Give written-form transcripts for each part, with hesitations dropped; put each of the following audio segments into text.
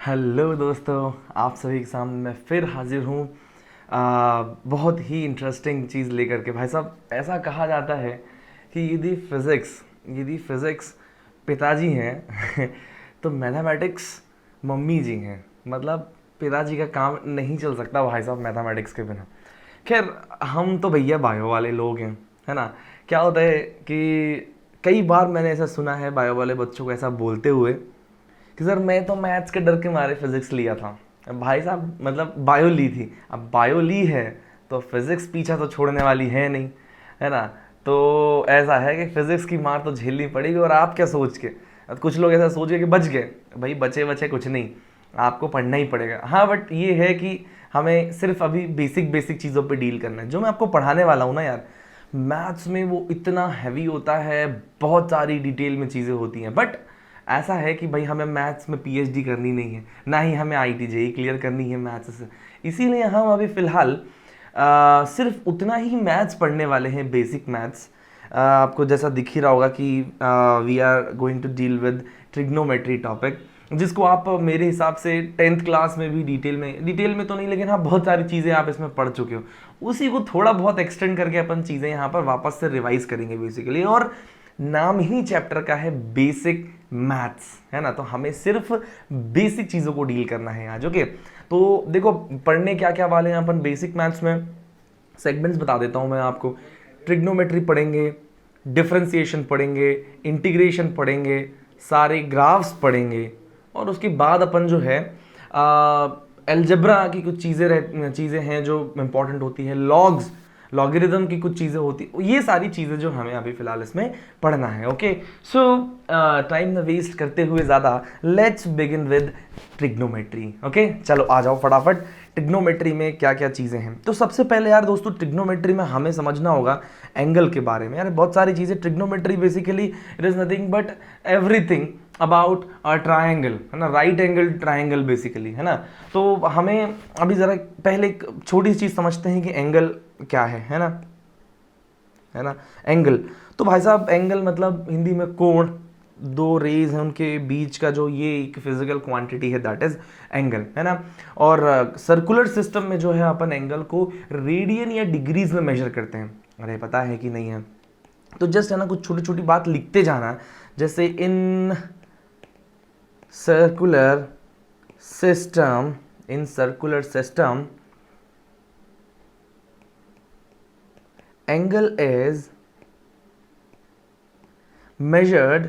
Hello दोस्तों, आप सभी के सामने मैं फिर हाजिर हूँ। बहुत ही इंटरेस्टिंग चीज़ लेकर के। भाई साहब, ऐसा कहा जाता है कि यदि फिज़िक्स पिताजी हैं तो मैथमेटिक्स मम्मी जी हैं। मतलब पिताजी का काम नहीं चल सकता भाई साहब मैथमेटिक्स के बिना। खैर, हम तो भैया बायो वाले लोग हैं, है ना। क्या होता है कि कई बार मैंने ऐसा सुना है बायो वाले बच्चों को ऐसा बोलते हुए कि सर मैं तो मैथ्स के डर के मारे फिजिक्स लिया था। अब भाई साहब, मतलब बायो ली थी, अब बायो ली है तो फिजिक्स पीछा तो छोड़ने वाली है नहीं, है ना। तो ऐसा है कि फिजिक्स की मार तो झेलनी पड़ेगी। और आप क्या सोच के, अब कुछ लोग ऐसा सोच के कि बच गए, भाई बचे बचे कुछ नहीं, आपको पढ़ना ही पड़ेगा। हाँ, बट ये है कि हमें सिर्फ अभी बेसिक बेसिक चीज़ों पे डील करना है। जो मैं आपको पढ़ाने वाला हूँ ना यार, मैथ्स में वो इतना हैवी होता है, बहुत सारी डिटेल में चीज़ें होती हैं। बट ऐसा है कि भाई हमें मैथ्स में पीएचडी करनी नहीं है, ना ही हमें आईटी जेई क्लियर करनी है मैथ्स से। इसीलिए हम अभी फ़िलहाल सिर्फ उतना ही मैथ्स पढ़ने वाले हैं, बेसिक मैथ्स। आपको जैसा दिख ही रहा होगा कि we are going to deal with trigonometry topic, जिसको आप मेरे हिसाब से 10th क्लास में भी डिटेल में तो नहीं, लेकिन हाँ बहुत सारी चीज़ें आप इसमें पढ़ चुके हो। उसी को थोड़ा बहुत एक्सटेंड करके अपन चीज़ें यहाँ पर वापस से रिवाइज करेंगे बेसिकली। और नाम ही चैप्टर का है बेसिक मैथ्स, है ना। तो हमें सिर्फ बेसिक चीज़ों को डील करना है आज। ओके, तो देखो पढ़ने क्या क्या वाले हैं अपन बेसिक मैथ्स में। सेगमेंट्स बता देता हूं मैं आपको। ट्रिग्नोमेट्री पढ़ेंगे, डिफरेंशिएशन पढ़ेंगे, इंटीग्रेशन पढ़ेंगे, सारे ग्राफ्स पढ़ेंगे। और उसके बाद अपन जो है एल्जेब्रा की कुछ चीज़ें हैं जो इंपॉर्टेंट होती है। लॉगरिदम की कुछ चीज़ें होती, ये सारी चीज़ें जो हमें अभी फ़िलहाल इसमें पढ़ना है। ओके, सो टाइम न वेस्ट करते हुए ज़्यादा, let's begin with trigonometry. Okay, चलो आ जाओ फटाफट। ट्रिग्नोमेट्री में क्या क्या चीज़ें हैं, तो सबसे पहले यार दोस्तों ट्रिग्नोमेट्री में हमें समझना होगा एंगल के बारे में। यार बहुत सारी चीज़ें, trigonometry basically it is nothing but everything about a triangle, है ना। राइट एंगल ट्रायंगल बेसिकली, है ना। तो हमें अभी ज़रा पहले एक छोटी सी चीज़ समझते हैं कि एंगल क्या है ना, है ना। एंगल, तो भाई साहब एंगल मतलब हिंदी में कोण। दो रेज हैं उनके बीच का जो ये एक फिजिकल क्वांटिटी है, दैट इज एंगल, है ना। और सर्कुलर सिस्टम में जो है अपन एंगल को रेडियन या डिग्रीज में मेजर करते हैं। अरे पता है कि नहीं है, तो जस्ट है ना कुछ छोटी छोटी बात लिखते जाना। जैसे in circular system angle is measured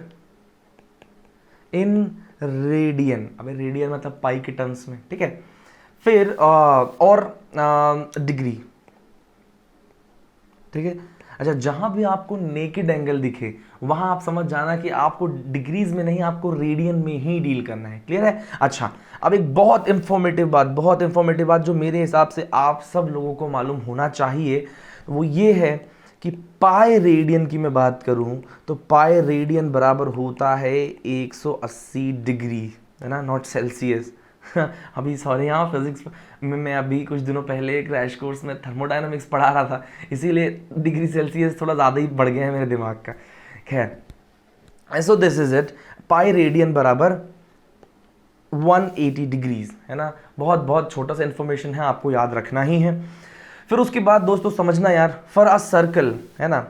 in radian. अबे रेडियन मतलब पाई के टर्म्स में, ठीक है। फिर और डिग्री, ठीक है। अच्छा, जहां भी आपको नेकेड एंगल दिखे वहां आप समझ जाना कि आपको डिग्रीज में नहीं, आपको रेडियन में ही डील करना है। क्लियर है। अच्छा, अब एक बहुत इंफॉर्मेटिव बात जो मेरे हिसाब से आप सब लोगों को मालूम होना चाहिए, वो ये है कि पाई रेडियन की मैं बात करूं तो पाई रेडियन बराबर होता है 180 डिग्री, है ना, नॉट सेल्सियस। अभी सॉरी, हाँ फिजिक्स में मैं अभी कुछ दिनों पहले क्रैश कोर्स में थर्मोडायनामिक्स पढ़ा रहा था, इसीलिए डिग्री सेल्सियस थोड़ा ज़्यादा ही बढ़ गया है मेरे दिमाग का। खैर, so this is it, pi radian बराबर 180 डिग्रीज, है ना। बहुत बहुत छोटा सा इंफॉर्मेशन है, आपको याद रखना ही है। फिर उसके बाद दोस्तों समझना यार, फॉर अ सर्कल, है ना,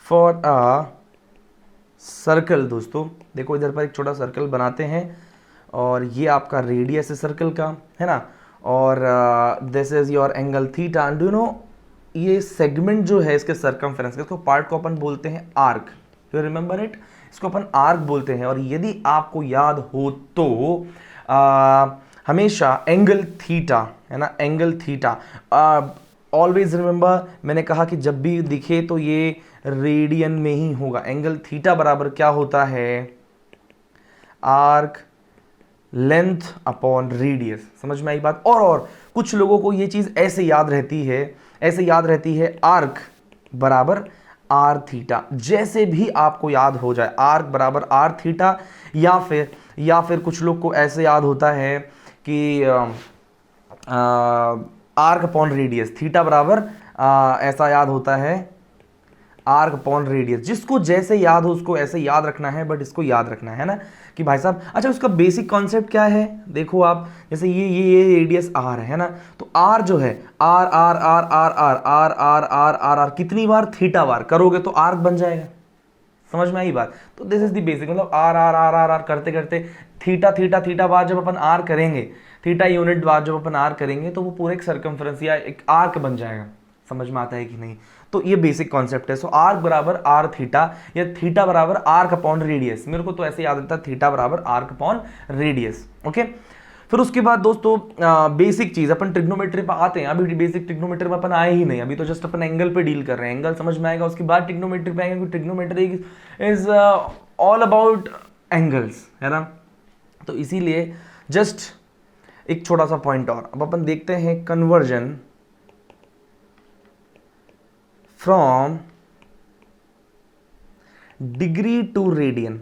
फॉर अ सर्कल। दोस्तों देखो इधर पर एक छोटा सर्कल बनाते हैं और ये आपका रेडियस है सर्कल का, है ना। और this is your angle theta. And you know ये सेगमेंट जो है इसके सर्कमफेरेंस का, इसको पार्ट को अपन बोलते हैं आर्क। यू रिमेंबर इट, इसको अपन आर्क बोलते हैं। और यदि आपको याद हो तो हमेशा एंगल थीटा, है ना, एंगल थीटा ऑलवेज रिमेंबर, मैंने कहा कि जब भी दिखे तो ये रेडियन में ही होगा। एंगल थीटा बराबर क्या होता है, आर्क लेंथ अपॉन रेडियस। समझ में आई बात। और कुछ लोगों को ये चीज ऐसे याद रहती है आर्क बराबर आर थीटा। जैसे भी आपको याद हो जाए, आर्क बराबर आर थीटा, या फिर कुछ लोग को ऐसे याद होता है कि आर्क अपॉन रेडियस, थीटा बराबर ऐसा याद होता है आर्क अपॉन रेडियस। जिसको जैसे याद हो उसको ऐसे याद रखना है, बट इसको याद रखना है ना कि भाई साहब, अच्छा उसका बेसिक कॉन्सेप्ट क्या है, देखो आप, जैसे ये रेडियस आर है ना, तो आर जो है R R R R R R R R R R कितनी बार, थीटा बार करोगे तो आर्क बन जाएगा। समझ में आई बात? तो दिस इज द बेसिक, मतलब R R R R R करते करते थीटा थीटा थीटा बार जब अपन आर करेंगे, थीटा यूनिट बार जब अपन आर करेंगे, तो वो पूरे एक सर्कमफ्रेंस या एक आर्क बन जाएगा। समझ में आता है कि नहीं? तो ये बेसिक कॉन्सेप्ट है। सो आर्क बराबर आर थीटा, या थीटा बराबर आर्क अपॉन रेडियस। मेरे को तो ऐसे याद रहता है, थीटा बराबर आर्क अपॉन रेडियस। ओके, फिर उसके बाद दोस्तों बेसिक चीज अपन ट्रिग्नोमेट्री पे आते हैं। अभी बेसिक ट्रिग्नोमेट्री में अपन आए ही नहीं, अभी तो जस्ट अपन एंगल पे डील कर रहे हैं, एंगल समझ में आएगा, उसके बाद ट्रिग्नोमेट्री पे आएंगे। Trigonometry is all about angles, है ना। तो इसीलिए जस्ट एक छोटा सा पॉइंट और, अब अपन देखते हैं conversion from degree to radian,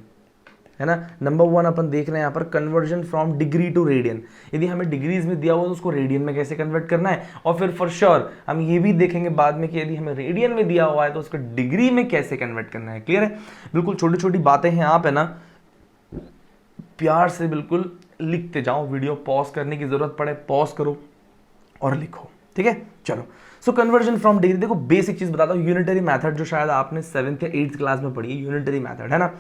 है ना। नंबर 1 अपन देख रहे हैं यहाँ पर conversion from degree to radian. यदि हमें डिग्रीज में दिया हुआ तो उसको रेडियन में कैसे कन्वर्ट करना है, और फिर फॉर श्योर हम ये भी देखेंगे बाद में कि यदि हमें रेडियन में दिया हुआ है तो उसको डिग्री में कैसे कन्वर्ट करना है। क्लियर है? बिल्कुल छोटी छोटी बातें हैं, आप है ना प्यार से बिल्कुल लिखते जाओ, वीडियो पॉज करने की जरूरत पड़े पॉज करो और लिखो, ठीक है। चलो, सो कन्वर्जन फ्रॉम डिग्री, देखो बेसिक चीज बताता हूँ, यूनिटरी मेथड जो शायद आपने 7th या 8th क्लास में पढ़ी है, यूनिटरी मेथड, है ना।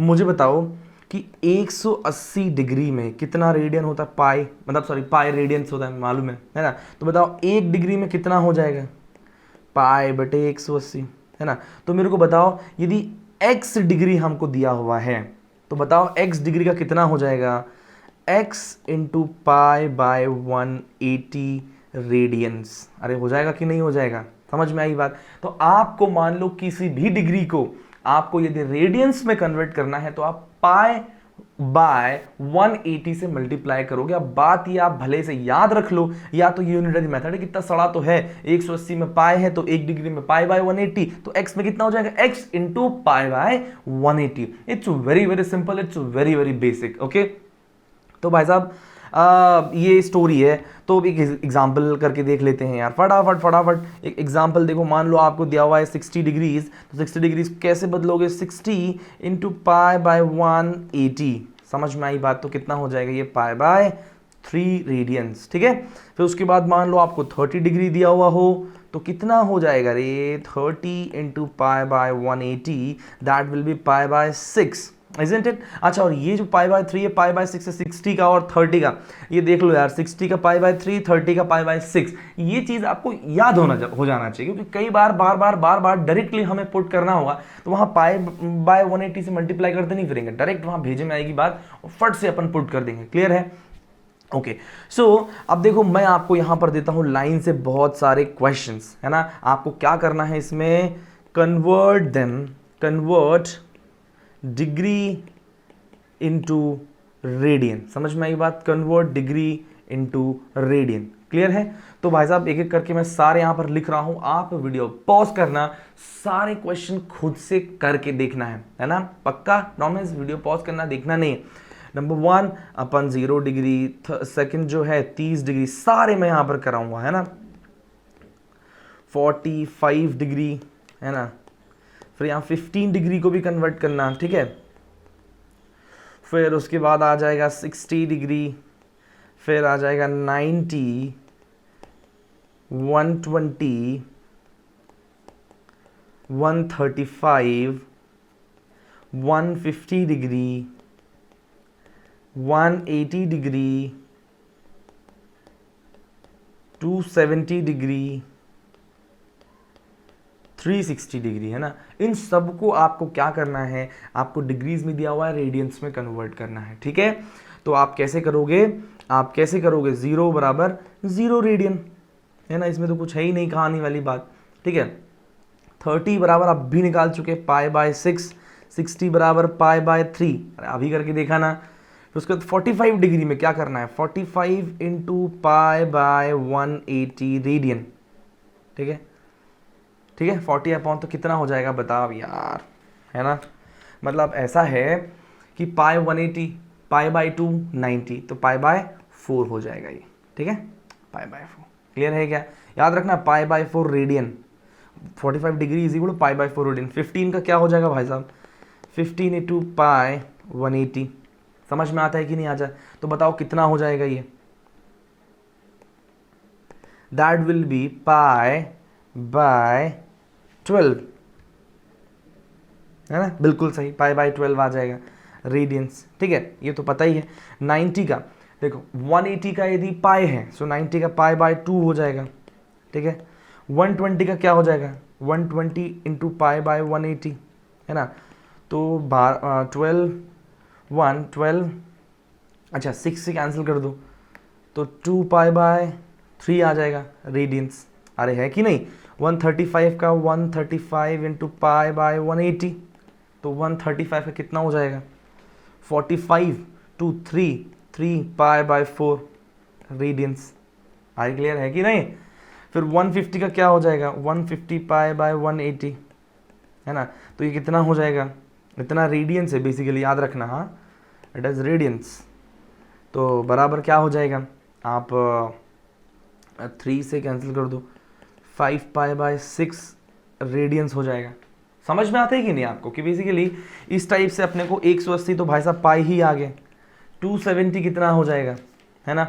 मुझे बताओ कि 180 डिग्री में कितना रेडियन होता है, पाई, मतलब सॉरी पाई रेडियंस होता है, मालूम है ना। तो बताओ 1 डिग्री में कितना हो जाएगा, पाई बटे 180, है ना। तो मेरे को बताओ यदि x डिग्री हमको दिया हुआ है तो बताओ x डिग्री का कितना हो जाएगा, x into pi by 180 radians. अरे हो जाएगा कि नहीं हो जाएगा? समझ में आई बात? तो आपको मान लो किसी भी डिग्री को आपको यदि रेडियंस में कन्वर्ट करना है तो आप पाई बाय 180 से मल्टीप्लाई करोगे। अब बात ये आप भले से याद रख लो, या तो यूनिटरी मेथड है, कितना सड़ा तो है, 180 में पाई है तो 1 डिग्री में पाई बाय 180, तो x में कितना हो जाएगा, x into pi by 180। It's very very simple, it's very very basic. Okay, तो भाई साहब ये स्टोरी है, तो एक एग्जाम्पल करके देख लेते हैं यार, फटाफट फटाफट। एक एग्जाम्पल देखो, मान लो आपको दिया हुआ है 60 डिग्रीज, तो 60 डिग्रीज कैसे बदलोगे, 60 इंटू पाई बाय 180। समझ में आई बात? तो कितना हो जाएगा ये, पाई बाय 3 रेडियंस, ठीक है। फिर उसके बाद मान लो आपको 30 डिग्री दिया हुआ हो तो कितना हो जाएगा रे, 30 into pi by 180, that will be pi by 6, isn't it? अच्छा, और ये जो पाई बाय 3 है, पाई बाय 6 है, 60 का और 30 का, ये देख लो यार, 60 का पाई बाय 3, 30 का पाई बाय 6। ये चीज आपको याद हो जाना चाहिए, क्योंकि कई बार बार बार डायरेक्टली हमें पुट करना होगा तो वहां पाई बाय 180 से मल्टीप्लाई करते नहीं फिरेंगे, डायरेक्ट वहां भेजे में आएगी बात और फट से अपन पुट कर देंगे। क्लियर है? ओके, सो अब देखो मैं आपको यहां पर देता हूं लाइन से बहुत सारे क्वेश्चंस, है ना। आपको क्या करना है इसमें, कन्वर्ट डिग्री इनटू रेडियन। समझ में आई बात? Convert degree into radian. Clear है? तो भाई साहब एक एक करके मैं सारे यहां पर लिख रहा हूं, आप वीडियो पॉज करना, सारे क्वेश्चन खुद से करके देखना है ना, पक्का प्रॉमिस, वीडियो पॉज करना, देखना नहीं। नंबर 1 अपन 0 डिग्री, सेकंड जो है 30 डिग्री, सारे मैं यहां पर कराऊंगा, है ना। 45 डिग्री, है ना। फिर यहाँ 15 डिग्री को भी कन्वर्ट करना, ठीक है। फिर उसके बाद आ जाएगा 60 डिग्री, फिर आ जाएगा 90, 120, 135, 150 डिग्री, 180 डिग्री, 270 डिग्री, 360 डिग्री, है ना। इन सबको आपको क्या करना है, आपको डिग्रीज में दिया हुआ है, रेडियंस में कन्वर्ट करना है, ठीक है। तो आप कैसे करोगे, 0 बराबर 0 रेडियन, है ना, इसमें तो कुछ है ही नहीं कहानी वाली बात, ठीक है। 30 बराबर आप भी निकाल चुके, पाई बाय 6, 60 बराबर पाई बाय 3, अभी करके देखा ना। फिर उसके बाद 45 डिग्री में क्या करना है, 45 इंटू पाई बाय 180 रेडियन, ठीक है। 40 अपॉन तो कितना हो जाएगा बताओ यार, है ना। मतलब ऐसा है कि पाई 180, पाई बाय 2 90, तो पाई बाय 4 हो जाएगा ये, ठीक है, पाई बाय 4। क्लियर है क्या? याद रखना pi by 4 radian, 45 degree is equal to pi by 4 radian. 15 का क्या हो जाएगा भाई साहब, 15 इंटू पाई 180। समझ में आता है कि नहीं आ जाए, तो बताओ कितना हो जाएगा ये, that will be pi by 12, है ना, बिल्कुल सही, पाई बाय 12 आ जाएगा रेडियंस। ठीक है, ये तो पता ही है। 90 का देखो, 180 का यदि पाई है सो 90 का पाई बाय 2 हो जाएगा। ठीक है, 120 का क्या हो जाएगा, 120 इंटू पाई बाय 180, है ना, तो 12 अच्छा 6 से कैंसिल कर दो तो 2 पाई बाय 3 आ जाएगा रेडियंस। अरे है कि नहीं, 135 का 135 इंटू पाई बाय 180, तो 135 का कितना हो जाएगा, 45 टू 3 पाई बाय 4 रेडियंस। आई क्लियर है कि नहीं। फिर 150 का क्या हो जाएगा, 150 पाई बाय 180, है ना, तो ये कितना हो जाएगा, इतना रेडियंस है बेसिकली, याद रखना, हाँ इट इज़ रेडियंस। तो बराबर क्या हो जाएगा, आप 3 से कैंसिल कर दो, 5 पाई बाय 6 रेडियंस हो जाएगा। समझ में आता है कि नहीं आपको, कि बेसिकली इस टाइप से अपने को 180 तो भाई साहब पाई ही आ गए, 270 कितना हो जाएगा, है ना,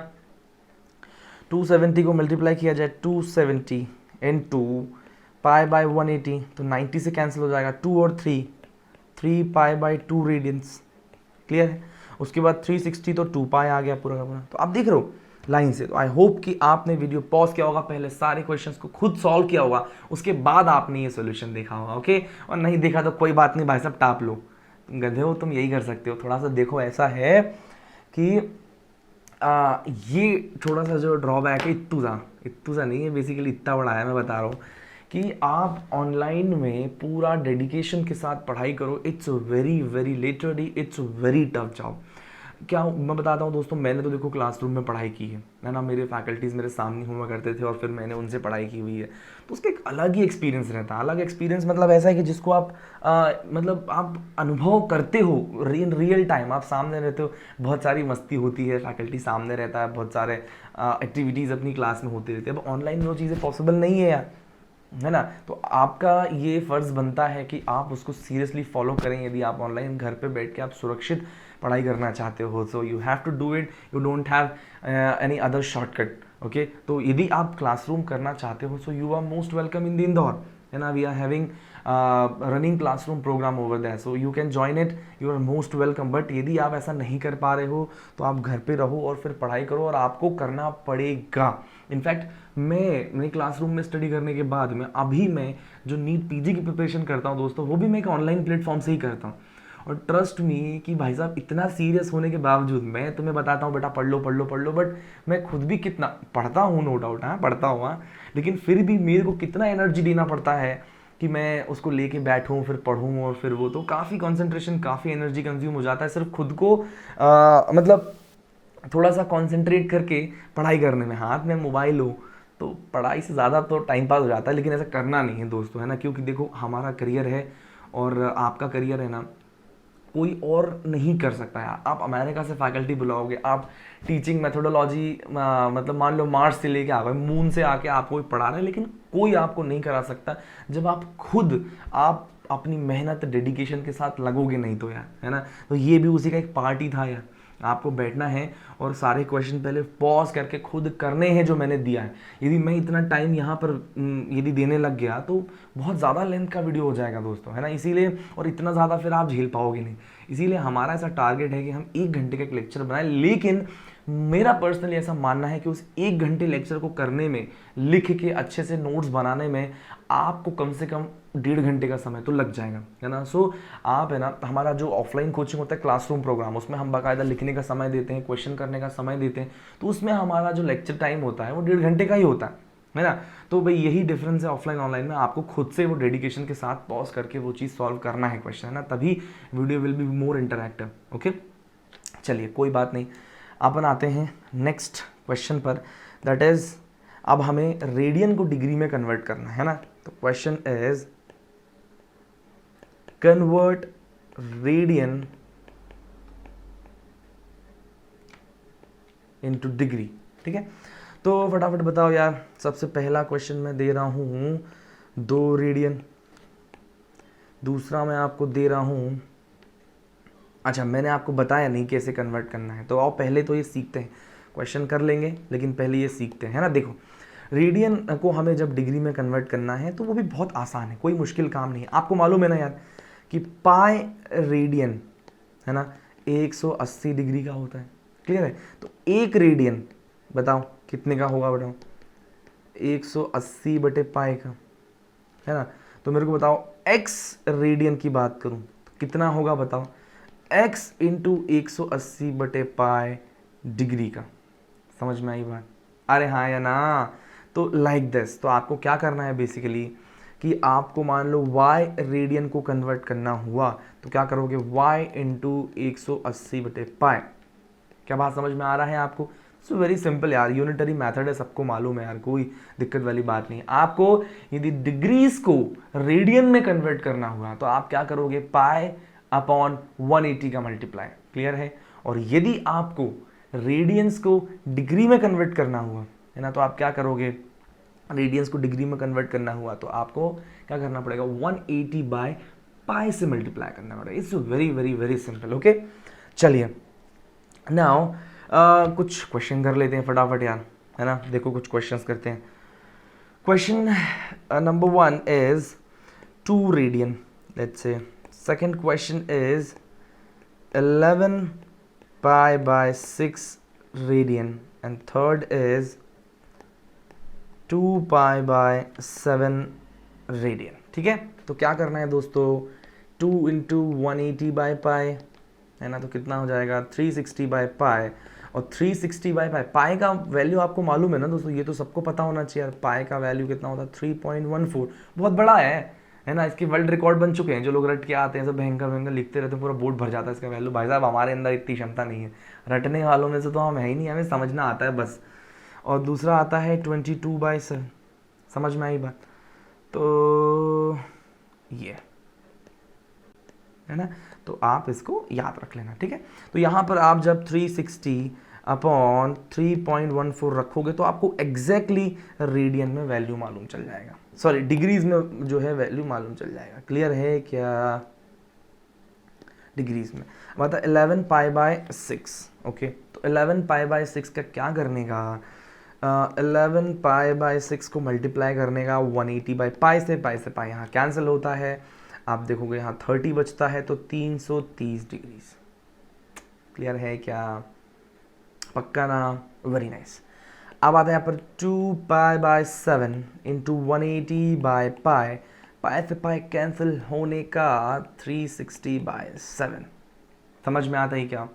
270 को मल्टीप्लाई किया जाए 270 इंटू पाई बाय 180, तो 90 से कैंसिल हो जाएगा, 2 और 3 पाई बाय 2 रेडियंस। क्लियर है। उसके बाद 360 तो 2 पाई आ गया पूरा का पूरा। तो आप देख रहे हो लाइन से। तो आई होप कि आपने वीडियो पॉज किया होगा, पहले सारे क्वेश्चंस को खुद सॉल्व किया होगा, उसके बाद आपने ये सोल्यूशन देखा होगा। ओके, और नहीं देखा तो कोई बात नहीं भाई साहब, टाप लो, गधे हो तुम, यही कर सकते हो। थोड़ा सा देखो, ऐसा है कि ये थोड़ा सा जो ड्रॉबैक है, इत्तू सा नहीं है बेसिकली, इतना बड़ा है, मैं बता रहा हूँ कि आप ऑनलाइन में पूरा डेडिकेशन के साथ पढ़ाई करो, it's very very literally it's very tough job. क्या मैं बताता हूँ दोस्तों, मैंने तो देखो क्लासरूम में पढ़ाई की है ना, मेरे फैकल्टीज़ मेरे सामने हुआ करते थे और फिर मैंने उनसे पढ़ाई की हुई है, तो उसका एक अलग ही एक्सपीरियंस रहता है। अलग एक्सपीरियंस मतलब ऐसा है कि जिसको आप मतलब आप अनुभव करते हो इन रियल टाइम, आप सामने रहते हो, बहुत सारी मस्ती होती है, फैकल्टी सामने रहता है, बहुत सारे एक्टिविटीज़ अपनी क्लास में होते रहते हैं। अब ऑनलाइन वो चीज़ें पॉसिबल नहीं है यार, है ना। तो आपका ये फ़र्ज़ बनता है कि आप उसको सीरियसली फॉलो करें। यदि आप ऑनलाइन घर पे बैठ के आप सुरक्षित पढ़ाई करना चाहते हो, so you have to do it, you don't have any other shortcut. Okay, तो यदि आप क्लासरूम करना चाहते हो, so you are most welcome in the Indore, है ना। We are having running classroom programme over that, so you can join it, you are most welcome. But यदि आप ऐसा नहीं कर पा रहे हो तो आप घर पे रहो और फिर पढ़ाई करो, और आपको करना पड़ेगा। इनफैक्ट मैं क्लासरूम में स्टडी करने के बाद मैं जो नीट पीजी की प्रिपरेशन करता हूँ दोस्तों, वो भी मैं एक ऑनलाइन प्लेटफॉर्म से ही करता हूँ। और ट्रस्ट मी कि भाई साहब, इतना सीरियस होने के बावजूद मैं तुम्हें बताता हूँ बेटा पढ़ लो पढ़ लो पढ़ लो, बट मैं खुद भी कितना पढ़ता हूँ, नो डाउट, हाँ पढ़ता हूँ, हाँ, लेकिन फिर भी मेरे को कितना एनर्जी देना पड़ता है कि मैं उसको लेके बैठूँ, फिर पढ़ूँ, और फिर वो तो काफ़ी कंसंट्रेशन, काफ़ी एनर्जी कंज्यूम हो जाता है सिर्फ खुद को मतलब थोड़ा सा कंसंट्रेट करके पढ़ाई करने में। हाथ में मोबाइल हो तो पढ़ाई से ज़्यादा तो टाइम पास हो जाता है, लेकिन ऐसा करना नहीं है दोस्तों, है ना। क्योंकि देखो, हमारा करियर है और आपका करियर है ना, कोई और नहीं कर सकता है। आप अमेरिका से फैकल्टी बुलाओगे, आप टीचिंग मेथोडोलॉजी मतलब मान लो मार्स से लेके आ गए, मून से आके आपको कोई पढ़ा रहे हैं, लेकिन कोई आपको नहीं करा सकता जब आप खुद आप अपनी मेहनत डेडिकेशन के साथ लगोगे नहीं तो यार, है ना। तो ये भी उसी का एक पार्ट ही था यार। आपको बैठना है और सारे क्वेश्चन पहले पॉज करके खुद करने हैं जो मैंने दिया है। यदि मैं इतना टाइम यहाँ पर यदि देने लग गया तो बहुत ज़्यादा लेंथ का वीडियो हो जाएगा दोस्तों, है ना। इसीलिए, और इतना ज़्यादा फिर आप झेल पाओगे नहीं। इसीलिए हमारा ऐसा टारगेट है कि हम 1 घंटे का एक लेक्चर बनाएं, लेकिन मेरा पर्सनली ऐसा मानना है कि उस 1 घंटे लेक्चर को करने में, लिख के अच्छे से नोट्स बनाने में आपको कम से कम 1.5 घंटे का समय तो लग जाएगा, है ना। सो आप, है ना, हमारा जो ऑफलाइन कोचिंग होता है क्लासरूम प्रोग्राम, उसमें हम बाकायदा लिखने का समय देते हैं, क्वेश्चन करने का समय देते हैं, तो उसमें हमारा जो लेक्चर टाइम होता है वो 1.5 घंटे का ही होता है ना। तो भाई यही डिफरेंस है ऑफलाइन ऑनलाइन में। आपको खुद से वो डेडिकेशन के साथ पॉज करके वो चीज़ सॉल्व करना है क्वेश्चन, है ना, तभी video will be more interactive. Okay, चलिए कोई बात नहीं, अपन आते हैं नेक्स्ट क्वेश्चन पर, दैट इज अब हमें रेडियन को डिग्री में कन्वर्ट करना है ना। तो question is convert radian into degree. ठीक है, तो फटाफट बताओ यार, सबसे पहला क्वेश्चन मैं दे रहा हूँ 2 रेडियन। दूसरा मैं आपको दे रहा हूँ, अच्छा मैंने आपको बताया नहीं कैसे कन्वर्ट करना है, तो आओ पहले तो ये सीखते हैं। क्वेश्चन कर लेंगे लेकिन पहले ये सीखते हैं, है ना। देखो रेडियन को हमें जब डिग्री में कन्वर्ट करना है तो वो भी बहुत आसान है, कोई मुश्किल काम नहीं है। आपको मालूम है ना यार कि पाई रेडियन, है ना, 180 डिग्री का होता है। क्लियर है। तो 1 रेडियन बताओ कितने का होगा, बताओ 180 बटे पाई का, है ना। तो मेरे को बताओ x रेडियन की बात करूं तो कितना होगा, बताओ x इंटू 180 बटे पाई डिग्री का। समझ में आई बात? अरे हाँ या ना। तो लाइक दिस, तो आपको क्या करना है बेसिकली कि आपको मान लो y रेडियन को कन्वर्ट करना हुआ तो क्या करोगे, y इंटू 180 बटे पाई। क्या बात समझ में आ रहा है आपको? सो वेरी सिंपल यार, यूनिटरी मेथड है, सबको मालूम है यार, कोई दिक्कत वाली बात नहीं। आपको यदि डिग्रीज को रेडियन में कन्वर्ट करना हुआ तो आप क्या करोगे, पाई अपॉन 180 का मल्टीप्लाई। क्लियर है। और यदि आपको रेडियंस को डिग्री में कन्वर्ट करना हुआ, है ना, तो आप क्या करोगे, रेडियंस को डिग्री में कन्वर्ट करना हुआ तो आपको क्या करना पड़ेगा, 180 बाय पाई से मल्टीप्लाई करना पड़ेगा। It's very very very simple. Okay चलिए नाउ कुछ क्वेश्चन कर लेते हैं फटाफट यार, है ना। देखो कुछ क्वेश्चंस करते हैं। Question number 1 is 2 radian, let's say. Second question is 11 pi by 6 radian and third is 2 pi by 7 radian। ठीक है। तो क्या करना है दोस्तों, 2 इंटू 180 बाई पाई, है ना, तो कितना हो जाएगा 360 बाई पाई। और 360 बाई पाई, पाई का वैल्यू आपको मालूम है ना दोस्तों, ये तो सबको पता होना चाहिए। पाई का वैल्यू कितना होता है 3.14, बहुत बड़ा है ना। इसके वर्ल्ड रिकॉर्ड बन चुके हैं, जो लोग रट के आते हैं सब भयंकर भयंकर लिखते रहते हैं, पूरा बोर्ड भर जाता है इसका वैल्यू। भाई साहब हमारे अंदर इतनी क्षमता नहीं है, रटने वालों में से तो हम है ही नहीं, हमें समझना आता है बस। और दूसरा आता है 22/7, समझ में आई बात? तो ये है ना, तो आप इसको याद रख लेना। ठीक है। तो यहाँ पर आप जब 360 अपॉन 3.14 रखोगे तो आपको एग्जैक्टली रेडियन में वैल्यू मालूम चल जाएगा, सॉरी डिग्रीज में जो है वैल्यू मालूम चल जाएगा। क्लियर है क्या? डिग्रीज में मतलब 11 पाई बाय 6। ओके, तो 11 पाई बाय 6 का क्या करने का, 11 पाई बाय 6 को मल्टीप्लाई करने का 180 बाई पाई से पाई यहाँ कैंसिल होता है। आप देखोगे यहाँ 30 बचता है तो 330 डिग्रीज। क्लियर है क्या? पक्का ना? Very nice. अब आता है यहाँ पर 2 pi by 7 into 180 by pi, pi से पाई कैंसिल होने का 360 बाय 7। समझ में आता है क्या,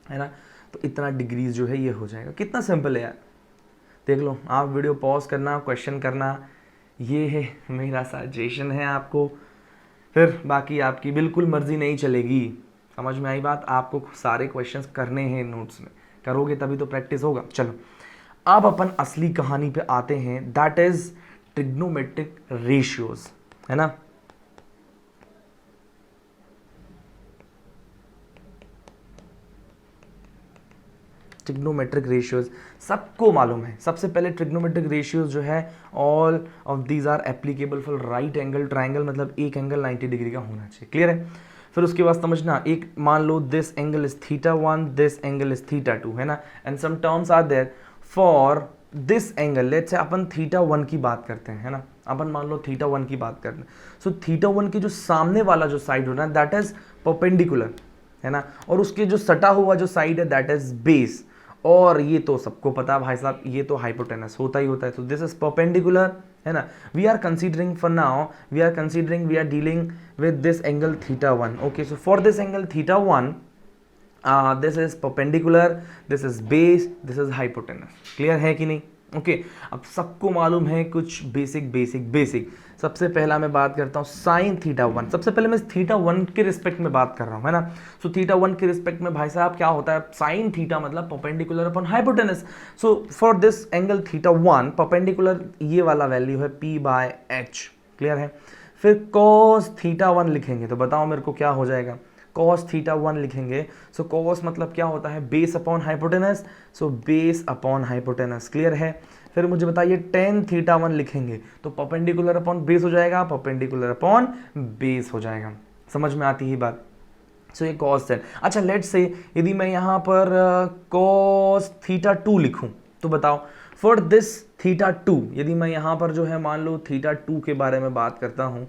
है ना। तो इतना डिग्रीज जो है ये हो जाएगा। कितना सिंपल है यार, देख लो। आप वीडियो पॉज करना, क्वेश्चन करना, ये है मेरा सजेशन है आपको। फिर बाकी आपकी बिल्कुल मर्जी नहीं चलेगी। समझ में आई बात? आपको सारे क्वेश्चंस करने हैं नोट्स में, करोगे तभी तो प्रैक्टिस होगा। चलो अब अपन असली कहानी पे आते हैं, दैट इज ट्रिग्नोमेट्रिक रेशियोज, है ना। ट्रिग्नोमेट्रिक रेशियोज सबको मालूम है। सबसे पहले ट्रिग्नोमेट्रिक रेशियोज जो है, all of these are applicable for right angle triangle, मतलब एक एंगल 90 डिग्री का होना चाहिए। क्लियर है। फिर उसके बाद समझना, एक मान लो this angle is θ1, this angle is θ2, है ना, and some terms are there for this angle. Let's say अपन θ1 की बात करते हैं, है ना, अपन मान लो θ1 की बात करते हैं। सो θ1 की जो सामने वाला जो साइड होना है दैट इज परपेंडिकुलर, है ना, और उसके जो सटा हुआ जो साइड है दैट इज बेस। और ये तो सबको पता है भाई साहब, ये तो हाइपोटेनस होता ही होता है। तो दिस इज परपेंडिकुलर, है ना। We are considering for now, we are dealing with this angle θ1। Okay, so for this angle θ1 this is perpendicular, this is base, this is hypotenuse. Clear है कि नहीं? ओके, अब सबको मालूम है कुछ बेसिक। सबसे पहला मैं बात करता हूँ साइन θ1। सबसे पहले मैं θ1 के रिस्पेक्ट में बात कर रहा हूँ, है ना। सो θ1 के रिस्पेक्ट में भाई साहब क्या होता है, साइन थीटा मतलब perpendicular upon hypotenuse. So for this angle θ1 perpendicular ये वाला वैल्यू है p/h। क्लियर है। फिर cos θ1 लिखेंगे तो बताओ मेरे को क्या हो जाएगा, cos θ1 लिखेंगे। सो cos मतलब क्या होता है, base upon hypotenuse, so base upon hypotenuse. Clear है। फिर मुझे बताइए टेन थीटा वन लिखेंगे तो परपेंडिकुलर अपॉन बेस हो जाएगा, परपेंडिकुलर अपॉन बेस हो जाएगा। समझ में आती है बात? सो ये कॉस है। अच्छा लेट्स से यदि मैं यहाँ पर कॉस थीटा टू लिखूँ तो बताओ फॉर दिस थीटा टू, यदि मैं यहाँ पर जो है मान लो थीटा टू के बारे में बात करता हूँ,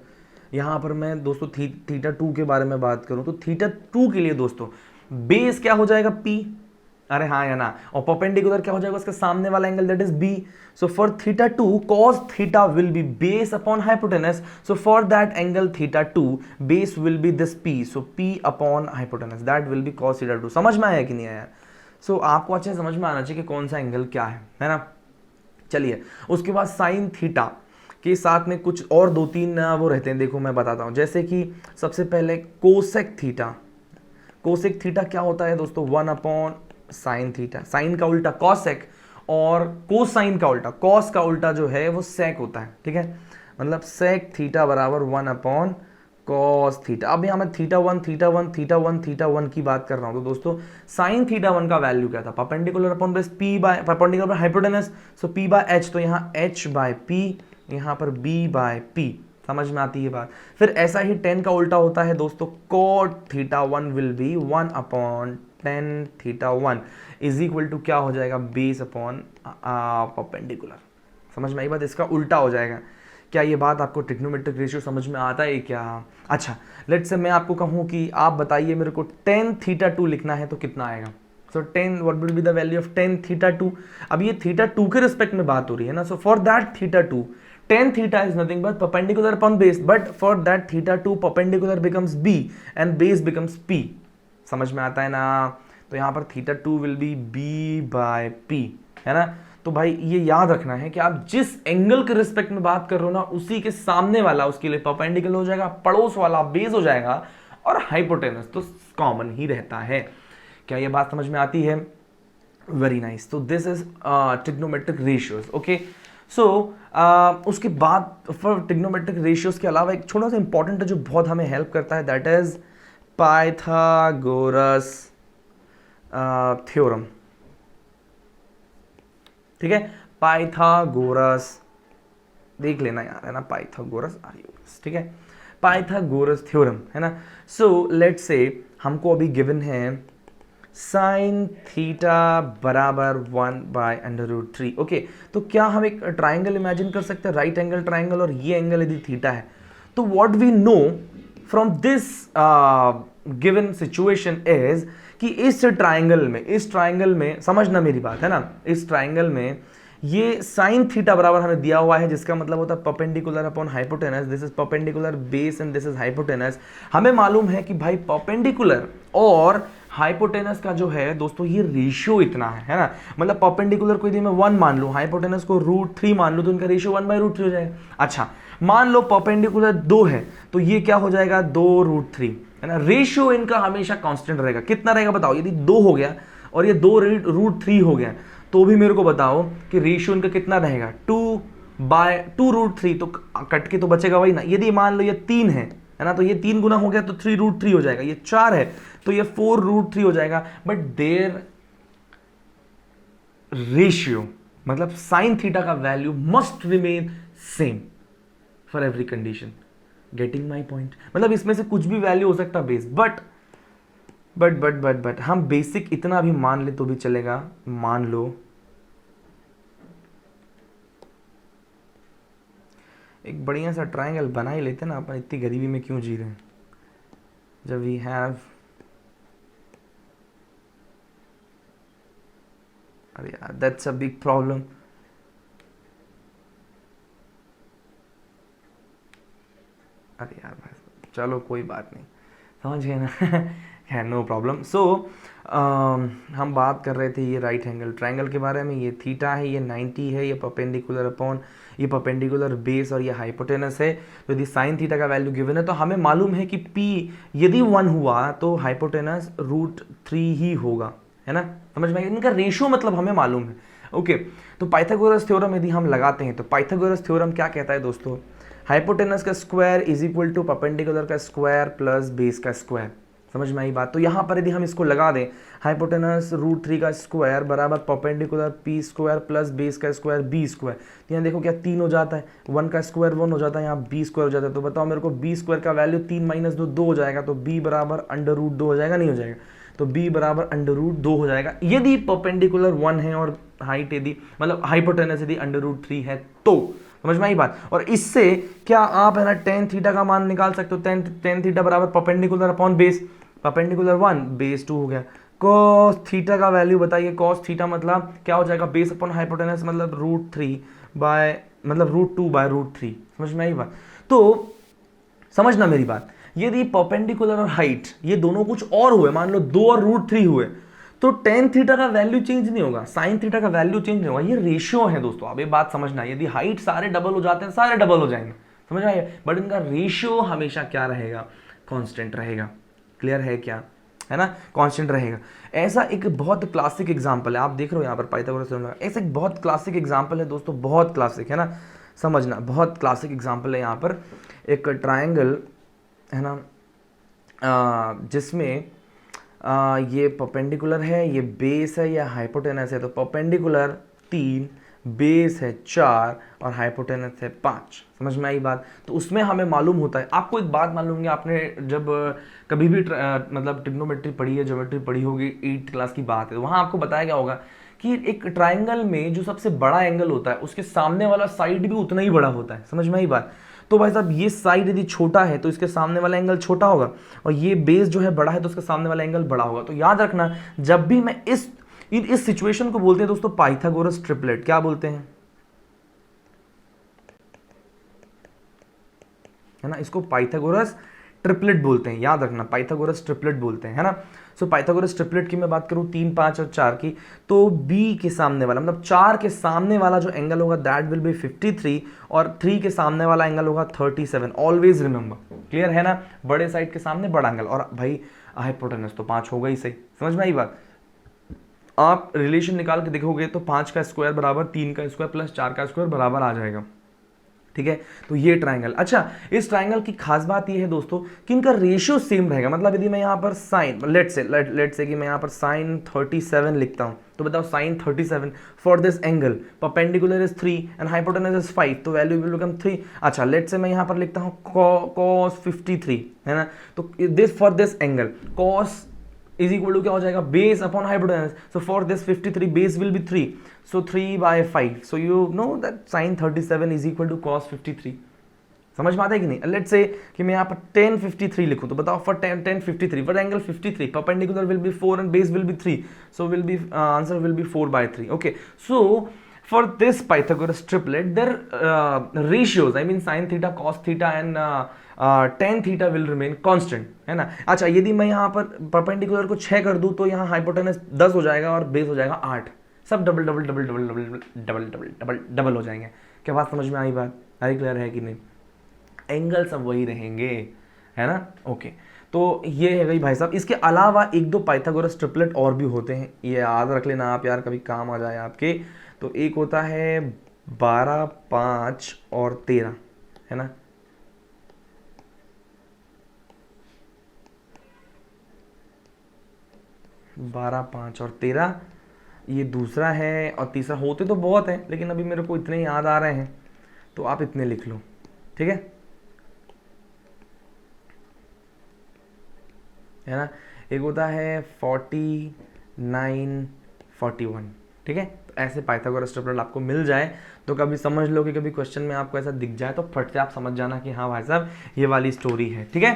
यहाँ पर मैं दोस्तों थीटा टू के बारे में बात करूँ तो थीटा टू के लिए दोस्तों बेस क्या हो जाएगा P, अरे हाँ या ना, और परपेंडिकुलर क्या हो जाएगा उसके सामने वाला angle that is B। So for theta two cos theta will be base upon hypotenuse, so for that angle theta two base will B this P, so P upon hypotenuse that will be cos theta two. समझ में आया कि नहीं आया? सो आपको अच्छे से समझ में आना चाहिए कि कौन सा एंगल क्या है ना। चलिए उसके बाद साइन थीटा के साथ में कुछ और दो तीन वो रहते हैं, देखो मैं बताता हूँ। जैसे कि सबसे पहले कोसेक थीटा, कोसेक थीटा क्या होता है दोस्तों, one upon sine theta, sine का उल्टा कॉसेक और कोसाइन का उल्टा, कॉस का उल्टा जो है वो सेक होता है, ठीक है, मतलब सेक थीटा बराबर वन अपॉन कॉस थीटा। अब यहाँ मैं theta one theta one theta one theta one की बात कर रहा हूँ तो दोस्तों साइन थीटा वन का वैल्यू क्या था, perpendicular upon base P by perpendicular by hypotenuse, so P by H, तो यहाँ H बाय P, यहाँ पर B बाय P। समझ में आती है बात? फिर ऐसा ही टेन का उल्टा होता है दोस्तों, cot theta one will be one upon tan theta one is equal to क्या हो जाएगा, बेस अपॉन परपेंडिकुलर। समझ में आई बात? इसका उल्टा हो जाएगा। क्या ये बात आपको ट्रिग्नोमेट्रिक रेशियो समझ में आता है क्या? अच्छा लेट्स से मैं आपको कहूँ कि आप बताइए मेरे को टेन थीटा टू लिखना है तो कितना आएगा। So tan what will be the value of tan theta two. अब ये थीटा टू के रिस्पेक्ट में बात हो रही है ना, so for that theta two tan theta is nothing but perpendicular upon base, but for that theta 2 perpendicular becomes B and base becomes P। समझ में आता है ना? तो यहाँ पर theta 2 will be B by P, है ना। तो भाई ये याद रखना है कि आप जिस एंगल के रिस्पेक्ट में बात कर रहे हो ना उसी के सामने वाला उसके लिए परपेंडिकुलर हो जाएगा, पड़ोस वाला बेस हो जाएगा, और हाइपोटेनस तो कॉमन ही रहता है। क्या ये बात समझ में आती है? Very nice. तो this is trigonometric ratios. Okay so उसके बाद फॉर ट्रिग्नोमेट्रिक रेशियोज के अलावा एक छोटा सा इंपॉर्टेंट है जो बहुत हमें हेल्प करता है, दैट इज पाइथागोरस थ्योरम। ठीक है, पाइथागोरस देख लेना यार, है ना, पाइथागोरस आर्योगस, ठीक है, पाइथागोरस थ्योरम, है ना। सो लेट्स से हमको अभी गिवन है साइन थीटा बराबर 1 बाय अंडर रूट 3। ओके, तो क्या हम एक ट्राइंगल इमेजिन कर सकते हैं, राइट एंगल ट्राइंगल, और ये एंगल यदि थीटा है तो what we know from this given situation is कि इस ट्राइंगल में समझना मेरी बात, है ना, इस ट्राइंगल में ये साइन थीटा बराबर हमें दिया हुआ है, जिसका मतलब होता है perpendicular upon hypotenuse, this is perpendicular base and this is hypotenuse. हमें मालूम है कि भाई परपेंडिकुलर और हाइपोटेनस का जो है दोस्तों ये रेशियो इतना है ना, मतलब परपेंडिकुलर को यदि मैं 1 मान लूं, हाइपोटेनस को √3 मान लूं, तो इनका रेशियो 1/√3 हो जाएगा। अच्छा मान लो परपेंडिकुलर 2 है तो ये क्या हो जाएगा, 2√3, है ना। रेशियो इनका हमेशा कांस्टेंट रहेगा। कितना रहेगा बताओ, यदि 2 हो गया और ये 2√3 हो गया तो भी मेरे को बताओ कि रेशियो इनका कितना रहेगा, 2/2√3, तो कट के तो बचेगा वही ना। यदि मान लो ये 3 है ना, तो ये 3 गुना हो गया तो 3√3 हो जाएगा, ये 4 है तो ये 4√3 हो जाएगा। बट देयर रेशियो मतलब साइन थीटा का value must remain same for every condition. Getting my point? मतलब इसमें से कुछ भी वैल्यू हो सकता है बेस, बट हम बेसिक इतना भी मान ले तो भी चलेगा। मान लो एक बढ़िया सा ट्राइंगल बना ही लेते ना, अपन इतनी गरीबी में क्यों जी रहे हैं जब वी हैव, अरे यार दैट्स अ बिग प्रॉब्लम। अरे यार भाई चलो कोई बात नहीं, समझ गए ना है, नो प्रॉब्लम। सो हम बात कर रहे थे ये राइट एंगल ट्राइंगल के बारे में, ये थीटा है, ये 90 है, ये परपेंडिकुलर अपॉन ये परपेंडिकुलर बेस और ये हाइपोटेनस है। तो यदि साइन थीटा का वैल्यू गिवन है तो हमें मालूम है कि P यदि 1 हुआ तो हाइपोटेनस √3 ही होगा, है ना, समझ में। इनका रेशियो मतलब हमें मालूम है। ओके तो पाइथागोरस थ्योरम यदि हम लगाते हैं तो पाइथागोरस थ्योरम क्या कहता है दोस्तों, हाइपोटेनस का square is equal to perpendicular का स्क्वायर प्लस बेस का स्क्वायर। समझ में आई बात। तो यहाँ पर यदि हम इसको लगा दें, हाइपोटेनस √3 का स्क्वायर बराबर perpendicular P square plus base का स्क्वायर बी स्क्वायर, तो यहाँ देखो क्या 3 हो जाता है, 1 का स्क्वायर 1 हो जाता है, यहाँ बी स्क्वायर हो जाता है। तो बताओ मेरे को बी स्क्वायर का वैल्यू 3 - 2 2 हो जाएगा, तो बी बराबर √2 हो जाएगा, नहीं हो जाएगा, तो b बराबर √2 हो जाएगा यदि परपेंडिकुलर 1 है और हाइट यदि मतलब हाइपोटेनस यदि √3 है तो। समझ में आई बात। और इससे क्या आप है ना टेन थीटा का मान निकाल सकते हो, टेन थीटा बराबर perpendicular upon base, perpendicular 1 base 2 हो गया। कॉस थीटा का वैल्यू बताइए, कॉस थीटा मतलब क्या हो जाएगा, बेस अपॉन हाइपोटेनस मतलब √3 बाय मतलब √2 बाय √3। समझ में आई बात। तो समझना मेरी बात, यदि परपेंडिकुलर और हाइट ये दोनों कुछ और हुए, मान लो 2 और √3 हुए, तो टेन थीटा का वैल्यू चेंज नहीं होगा, साइन थीटा का वैल्यू चेंज नहीं होगा। ये रेशियो है दोस्तों, आप ये बात समझना, यदि हाइट सारे डबल हो जाते हैं, सारे डबल हो जाएंगे, समझ आए, बट इनका रेशियो हमेशा क्या रहेगा, कांस्टेंट रहेगा। क्लियर है क्या, है ना, कांस्टेंट रहेगा। ऐसा एक बहुत क्लासिक एग्जांपल है, आप देख रहे हो यहाँ पर पाइथागोरस थ्योरम, ऐसा एक बहुत क्लासिक एग्जांपल है दोस्तों, बहुत क्लासिक है ना, समझना, बहुत क्लासिक एग्जांपल है। यहाँ पर एक ट्रायंगल है ना, जिसमें ये परपेंडिकुलर है, ये बेस है, या हाइपोटेनस है। तो परपेंडिकुलर 3, बेस है 4 और हाइपोटेनस है 5। समझ में आई बात। तो उसमें हमें मालूम होता है, आपको एक बात मालूम है, आपने जब कभी भी मतलब ट्रिग्नोमेट्री पढ़ी है, ज्योमेट्री पढ़ी होगी, 8th क्लास की बात है, तो वहाँ आपको बताया गया होगा कि एक ट्राइंगल में जो सबसे बड़ा एंगल होता है उसके सामने वाला साइड भी उतना ही बड़ा होता है। समझ में आई बात। तो भाई साहब ये साइड यदि छोटा है तो इसके सामने वाला एंगल छोटा होगा, और ये बेस जो है बड़ा है तो उसके सामने वाला एंगल बड़ा होगा। तो याद रखना, जब भी मैं इस सिचुएशन को बोलते हैं दोस्तों पाइथागोरस ट्रिपलेट। क्या बोलते हैं, है ना, इसको पाइथागोरस ट्रिपलेट बोलते हैं, याद रखना, पाइथागोरस ट्रिपलेट बोलते हैं, है ना। सो पाइथागोरस ट्रिपलेट की मैं बात करूं 3, 5 और 4 की, तो बी के सामने वाला मतलब 4 के सामने वाला जो एंगल होगा दैट विल बी 53, और 3 के सामने वाला एंगल होगा 37। ऑलवेज रिमेंबर, क्लियर है ना, बड़े साइड के सामने बड़ा एंगल, और भाई हाइपोटेनस तो 5 होगा ही, सही, समझ में आई बात। आप रिलेशन निकाल के देखोगे तो 5 का स्क्वायर बराबर 3 का स्क्वायर प्लस 4 का स्क्वायर बराबर आ जाएगा, ठीक है। तो ये ट्राइंगल, अच्छा इस ट्राइंगल की खास बात ये है दोस्तों कि इनका रेशियो सेम रहेगा। मतलब यदि मैं यहाँ पर साइन लेट से कि मैं यहाँ पर साइन 37 लिखता हूँ, तो बताओ sine 37 for this angle perpendicular is 3 and hypotenuse is 5, तो वैल्यू विल बिकम 3। अच्छा लेट से मैं यहाँ पर लिखता हूँ cos 53, है ना, तो this for this angle cos is equal to क्या हो जाएगा, base upon hypotenuse. So for this 53 base will be 3, so 3/5, so you know that sin 37 is equal to cos 53। समझ में आता है कि नहीं। लेट्स से कि मैं यहाँ पर tan 53 लिखूं, तो बताओ for tan 53 for angle 53 perpendicular will be 4 and base will be 3, so will be answer will be 4/3। Okay, so for this Pythagoras triplet their ratios, I mean sin theta, cos theta and tan theta will remain constant, है ना। अच्छा यदि मैं यहाँ पर perpendicular को 6 कर दूं तो यहाँ हाइपोटेनस 10 हो जाएगा और बेस हो जाएगा 8, सब double double double double double double double double double हो जाएंगे। क्या बात समझ में आई बात, अरे क्लियर है कि नहीं, एंगल सब वही रहेंगे, है ना। ओके, तो ये है गई भाई साहब। इसके अलावा 1-2 पाइथागोरस ट्रिपलेट और भी होते हैं, ये याद रख लेना आप यार, कभी काम आ जाए आपके। तो एक होता है 12, 5 और 13, है ना, 12, 5 और 13, ये दूसरा है, और तीसरा होते तो बहुत है लेकिन अभी मेरे को इतने याद आ रहे हैं, तो आप इतने लिख लो, ठीक है ना। एक होता है 49, 41, ठीक है। तो ऐसे पाइथागोरस ट्रिपलेट आपको मिल जाए तो कभी समझ लो कि कभी क्वेश्चन में आपको ऐसा दिख जाए तो फट से आप समझ जाना कि हाँ भाई साहब ये वाली स्टोरी है, ठीक है।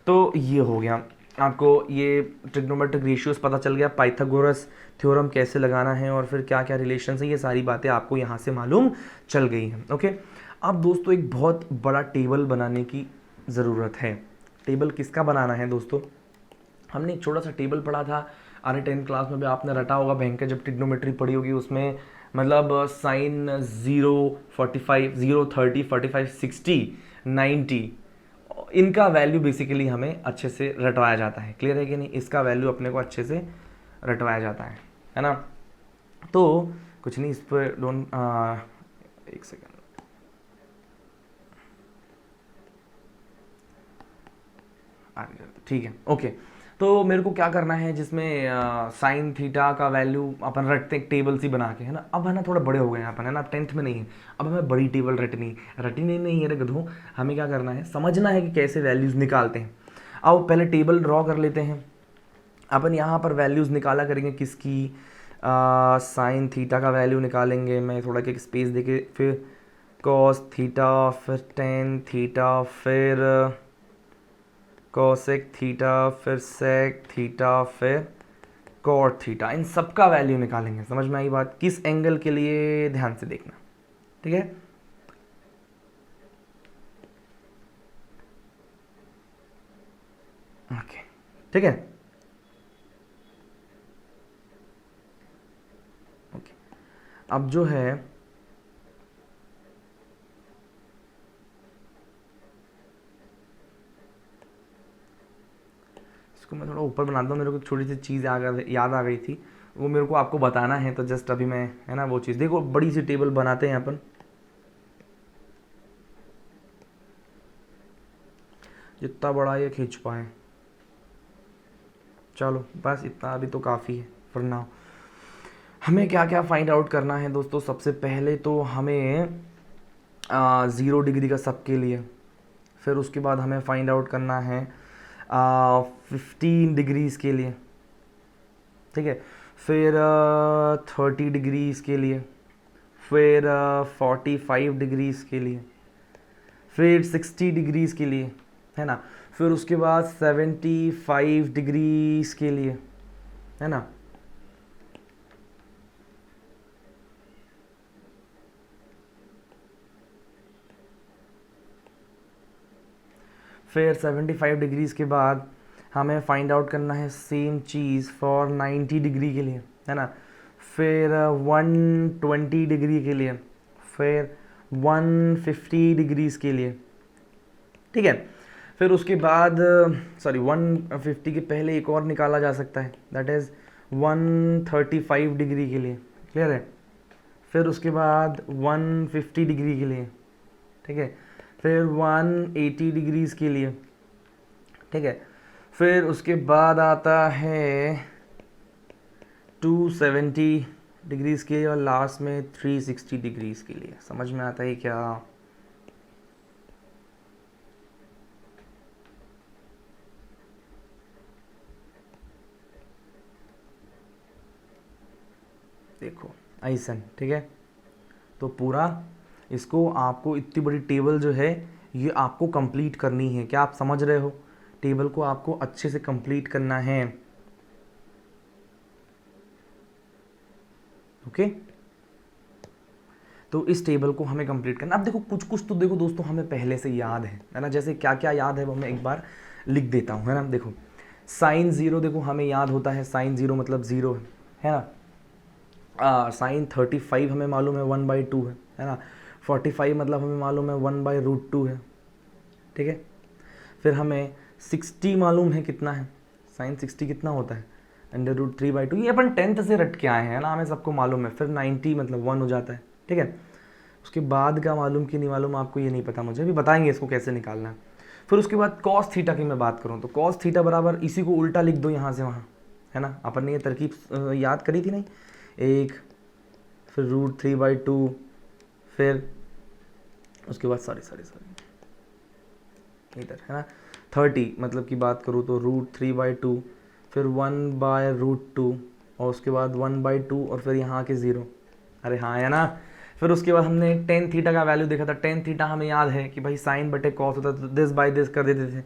तो ये हो गया, आपको ये ट्रिग्नोमेट्रिक रेशियोज पता चल गया, पाइथागोरस थ्योरम कैसे लगाना है और फिर क्या क्या रिलेशन है, ये सारी बातें आपको यहाँ से मालूम चल गई हैं। ओके, अब दोस्तों एक बहुत बड़ा टेबल बनाने की ज़रूरत है। टेबल किसका बनाना है दोस्तों, हमने एक छोटा सा टेबल पढ़ा था अरे 10th क्लास में भी आपने रटा होगा, बैंक जब ट्रिग्नोमेट्री पढ़ी होगी उसमें, मतलब साइन 0, 45, 0, 30, 45, 60, 90, इनका वैल्यू बेसिकली हमें अच्छे से रटवाया जाता है। क्लियर है कि नहीं, इसका वैल्यू अपने को अच्छे से रटवाया जाता है ना। तो कुछ नहीं, इस पर डोंट, एक सेकेंड, ठीक है। ओके, तो मेरे को क्या करना है, जिसमें साइन थीटा का वैल्यू अपन रटते एक टेबल सी बना के, है ना। अब है ना थोड़ा बड़े हो गए हैं अपन, है ना, 10th में नहीं है, अब हमें बड़ी टेबल रटनी नहीं है रे गधों। हमें क्या करना है, समझना है कि कैसे वैल्यूज़ निकालते हैं। अब पहले टेबल ड्रॉ कर लेते हैं अपन। यहाँ पर वैल्यूज़ निकाला करेंगे किसकी, साइन थीटा का वैल्यू निकालेंगे। मैं थोड़ा क्या स्पेस देके, फिर कॉस थीटा, फिर टेन थीटा, फिर कोसेक थीटा, फिर सेक थीटा, फिर कॉट थीटा। इन सब का वैल्यू निकालेंगे। समझ में आई बात? किस एंगल के लिए, ध्यान से देखना, ठीक है। ओके, ठीक है, ओके। अब जो है इसको मैं थोड़ा ऊपर बनाता हूँ। मेरे को एक छोटी सी चीज़ याद आ गई थी, वो मेरे को आपको बताना है। तो जस्ट अभी मैं, है ना, वो चीज़ देखो, बड़ी सी टेबल बनाते हैं अपन, जितना बड़ा ये खींच पाए। चलो बस इतना अभी तो काफ़ी है फॉर नाउ। हमें क्या क्या फाइंड आउट करना है दोस्तों? सबसे पहले तो हमें 0 डिग्री का सबके लिए, फिर उसके बाद हमें फाइंड आउट करना है 15 डिग्रीज़ के लिए, ठीक है, फिर 30 डिग्रीज़ के लिए, फिर 45 डिग्रीज़ के लिए, फिर 60 डिग्रीज़ के लिए, है ना, फिर उसके बाद 75 डिग्रीज़ के लिए, है ना। फिर 75 डिग्रीज़ के बाद हमें फाइंड आउट करना है सेम चीज़ फॉर 90 डिग्री के लिए, है ना, फिर 120 डिग्री के लिए, फिर 150 डिग्रीज़ के लिए, ठीक है। फिर उसके बाद सॉरी 150 के पहले एक और निकाला जा सकता है, दैट इज़ 135 डिग्री के लिए, क्लियर है। फिर उसके बाद 150 डिग्री के लिए, ठीक है, फिर 180 डिग्रीज़ के लिए, ठीक है। फिर उसके बाद आता है 270 डिग्रीज़ के लिए, और लास्ट में 360 डिग्रीज़ के लिए। समझ में आता है क्या? देखो ऐसन, ठीक है। तो पूरा इसको आपको, इतनी बड़ी टेबल जो है ये आपको कंप्लीट करनी है। क्या आप समझ रहे हो? टेबल को आपको अच्छे से कंप्लीट करना है, ओके। तो इस टेबल को हमें कंप्लीट करना। अब देखो कुछ कुछ तो देखो दोस्तों हमें पहले से याद है ना। जैसे क्या क्या याद है वो मैं एक बार लिख देता हूँ, है ना। देखो साइन 0 देखो हमें याद होता है, साइन 0 मतलब 0 है ना। साइन 35 हमें मालूम है 1/2 है ना। 45 मतलब हमें मालूम है 1/√2 है, ठीक है। फिर हमें 60 मालूम है कितना है, साइन 60 कितना होता है, √3/2। ये अपन 10th से रट के आए हैं ना, हमें सबको मालूम है। फिर 90 मतलब 1 हो जाता है, ठीक है। उसके बाद का मालूम कि नहीं मालूम आपको, ये नहीं पता मुझे, अभी बताएंगे इसको कैसे निकालना है। फिर उसके बाद कॉस थीटा की मैं बात करूँ तो कॉस थीटा बराबर, इसी को उल्टा लिख दो यहाँ से वहाँ, है ना। अपन ने ये तरकीब याद करी थी नहीं, एक, फिर √3/2, फिर उसके बाद सॉरी इधर, है ना, 30 मतलब की बात करूँ तो √3/2, फिर 1/√2, और उसके बाद 1/2, और फिर यहाँ के 0। अरे हाँ, है ना। फिर उसके बाद हमने टेन थीटा का वैल्यू देखा था। टेन थीटा हमें याद है कि भाई साइन बटे कॉस होता था, तो दिस बाय दिस कर देते थे,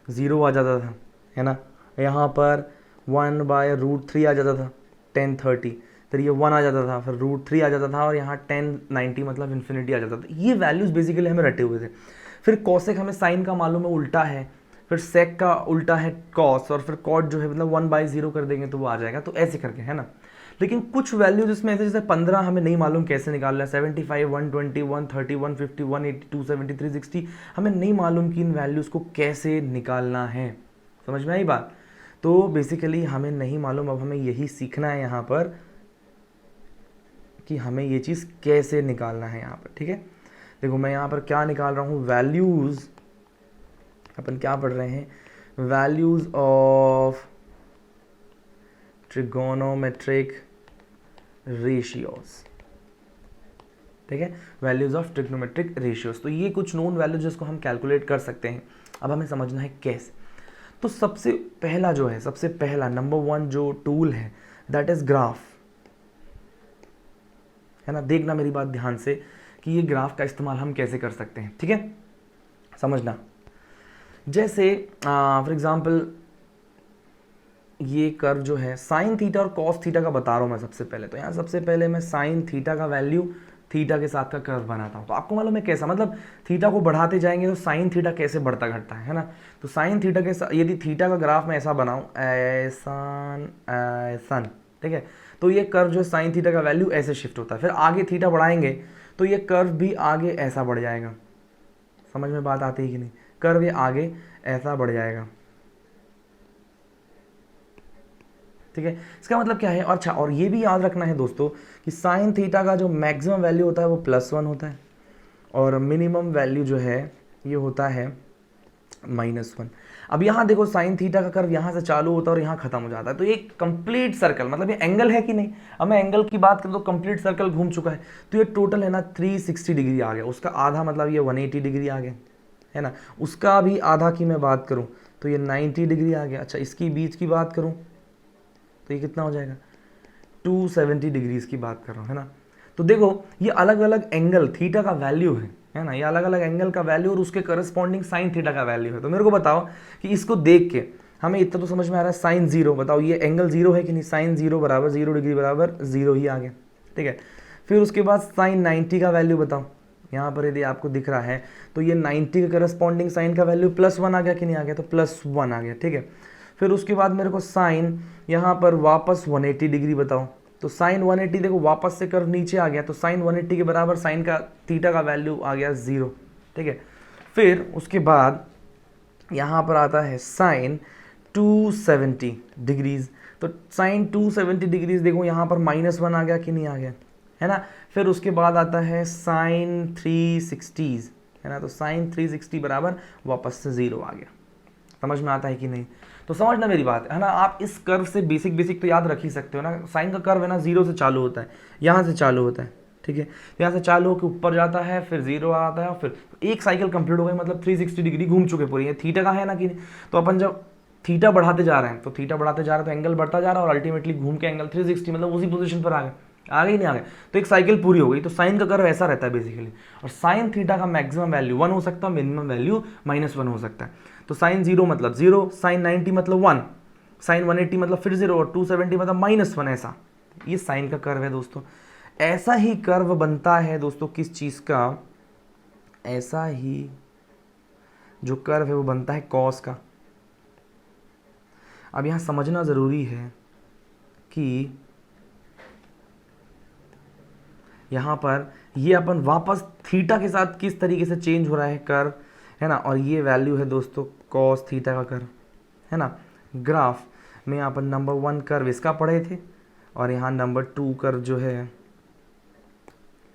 0 आ जाता था, है ना। यहाँ पर 1/√3 आ जाता था, 1030, फिर ये 1 आ जाता था, फिर √3 आ जाता था, और यहाँ 1090 मतलब इन्फिनिटी आ जाता था। ये वैल्यूज़ बेसिकली हमें रटे हुए थे। फिर कॉसेक हमें साइन का मालूम है उल्टा है, फिर सेक का उल्टा है कॉस, और फिर कॉट जो है मतलब 1/0 कर देंगे तो वो आ जाएगा। तो ऐसे करके, है ना। लेकिन कुछ वैल्यूज इसमें ऐसे, जैसे 15 हमें नहीं मालूम कैसे निकालना है, 75, 120, 130, 150, 180, 270, 360 हमें नहीं मालूम कि इन वैल्यूज़ को कैसे निकालना है। समझ में आई बात? तो बेसिकली हमें नहीं मालूम, अब हमें यही सीखना है यहाँ पर कि हमें ये चीज़ कैसे निकालना है यहाँ पर, ठीक है। देखो मैं यहाँ पर क्या निकाल रहा हूँ, वैल्यूज़, अपन क्या पढ़ रहे हैं, वैल्यूज़ ऑफ ट्रिगोनोमेट्रिक रेशियोज, ठीक है, वैल्यूज ऑफ ट्रिग्नोमेट्रिक रेशियोज। तो ये कुछ नोन वैल्यूज जिसको हम कैलकुलेट कर सकते हैं। अब हमें समझना है कैसे। तो सबसे पहला जो है, सबसे पहला नंबर 1 जो टूल है दैट इज ग्राफ, है ना। देखना मेरी बात ध्यान से कि ये ग्राफ का इस्तेमाल हम कैसे कर सकते हैं, ठीक है, समझना। जैसे फॉर एग्जांपल ये कर्व जो है साइन थीटा और कॉस थीटा का बता रहा हूँ मैं सबसे पहले। तो यहाँ सबसे पहले मैं साइन थीटा का वैल्यू थीटा के साथ का कर्व बनाता हूँ। तो आपको मालूम है कैसा, मतलब थीटा को बढ़ाते जाएंगे तो साइन थीटा कैसे बढ़ता घटता है ना। तो साइन थीटा के साथ यदि थीटा का ग्राफ मैं ऐसा बनाऊँ, ऐसा, ठीक है, तो ये कर्व जो है साइन थीटा का वैल्यू ऐसे शिफ्ट होता है। फिर आगे थीटा बढ़ाएंगे तो ये कर्व भी आगे ऐसा बढ़ जाएगा। समझ में बात आती है कि नहीं, कर्व ये आगे ऐसा बढ़ जाएगा, ठीक है। इसका मतलब क्या है, अच्छा, और ये भी याद रखना है दोस्तों कि साइन थीटा का जो मैक्सिमम वैल्यू होता है वो +1 होता है और मिनिमम वैल्यू जो है ये होता है -1। अब यहाँ देखो साइन थीटा का कर्व यहाँ से चालू होता है और यहाँ खत्म हो जाता है। तो ये कंप्लीट सर्कल, मतलब ये एंगल है कि नहीं। अब मैं एंगल की बात करूँ तो कंप्लीट सर्कल घूम चुका है। तो ये टोटल है ना 360 डिग्री आ गया। उसका आधा मतलब ये 180 डिग्री आ गया, है ना। उसका भी आधा की मैं बात करूँ तो ये 90 डिग्री आ गया। अच्छा, इसकी बीच की बात करूँ तो ये कितना हो जाएगा, 270 डिग्रीज की बात कर रहा हूँ, है ना। तो देखो ये अलग अलग एंगल थीटा का वैल्यू है ना, ये अलग अलग एंगल का वैल्यू और उसके करस्पॉन्डिंग साइन थीटा का वैल्यू है। तो मेरे को बताओ कि इसको देख के हमें इतना तो समझ में आ रहा है साइन 0, बताओ ये एंगल 0 है कि नहीं। साइन 0 बराबर 0 डिग्री बराबर 0 ही आ गया, ठीक है। फिर उसके बाद साइन 90 का वैल्यू बताओ। यहाँ पर यदि आपको दिख रहा है तो ये 90 के करस्पॉन्डिंग साइन का वैल्यू +1 आ गया कि नहीं आ गया, तो +1 आ गया, ठीक है। फिर उसके बाद मेरे को साइन यहाँ पर वापस 180 डिग्री बताओ। तो साइन 180 देखो वापस से कर्व नीचे आ गया, तो साइन 180 के बराबर साइन का थीटा का वैल्यू आ गया 0, ठीक है। फिर उसके बाद यहाँ पर आता है साइन 270 डिग्रीज। तो साइन 270 डिग्रीज देखो यहाँ पर -1 आ गया कि नहीं आ गया, है ना। फिर उसके बाद आता है साइन 360, है ना। तो साइन 360 बराबर वापस से 0 आ गया। समझ में आता है कि नहीं। तो समझना मेरी बात, है ना। आप इस कर्व से बेसिक तो याद रख ही सकते हो ना। साइन का कर्व है ना 0 से चालू होता है, यहाँ से चालू होता है, ठीक है। यहाँ से चालू होकर ऊपर जाता है, फिर 0 आता है और फिर एक साइकिल कंप्लीट हो गई, मतलब 360 डिग्री घूम चुके पूरी। ये थीटा का है ना कि नहीं। तो अपन जब थीटा बढ़ाते जा रहे हैं तो थीटा बढ़ाते जा रहे हैं तो एंगल बढ़ता जा रहा है और अल्टीमेटली घूम के एंगल 360 मतलब उसी पोजीशन पर आ गए, आगे ही नहीं आ गए। तो एक साइकिल पूरी हो गई। तो साइन का कर्व ऐसा रहता है बेसिकली। और साइन थीटा का मैक्सिमम वैल्यू 1 हो सकता है, मिनिमम वैल्यू -1 हो सकता है। तो साइन 0 मतलब 0, साइन 90 मतलब 1, साइन 180 मतलब फिर 0 और 270 मतलब -1, ऐसा ये साइन का कर्व है दोस्तों। ऐसा ही कर्व बनता है दोस्तों किस चीज़ का, ऐसा ही जो कर्व है वो बनता है कॉस का। अब यहाँ समझना ज़रूरी है कि यहाँ पर ये अपन वापस थीटा के साथ किस तरीके से चेंज हो रहा है कर्व, है ना। और ये वैल्यू है दोस्तों कॉस थीटा का कर्व, है ना। ग्राफ में यहाँ पर नंबर 1 कर्व इसका पढ़े थे और यहाँ नंबर 2 कर्व जो है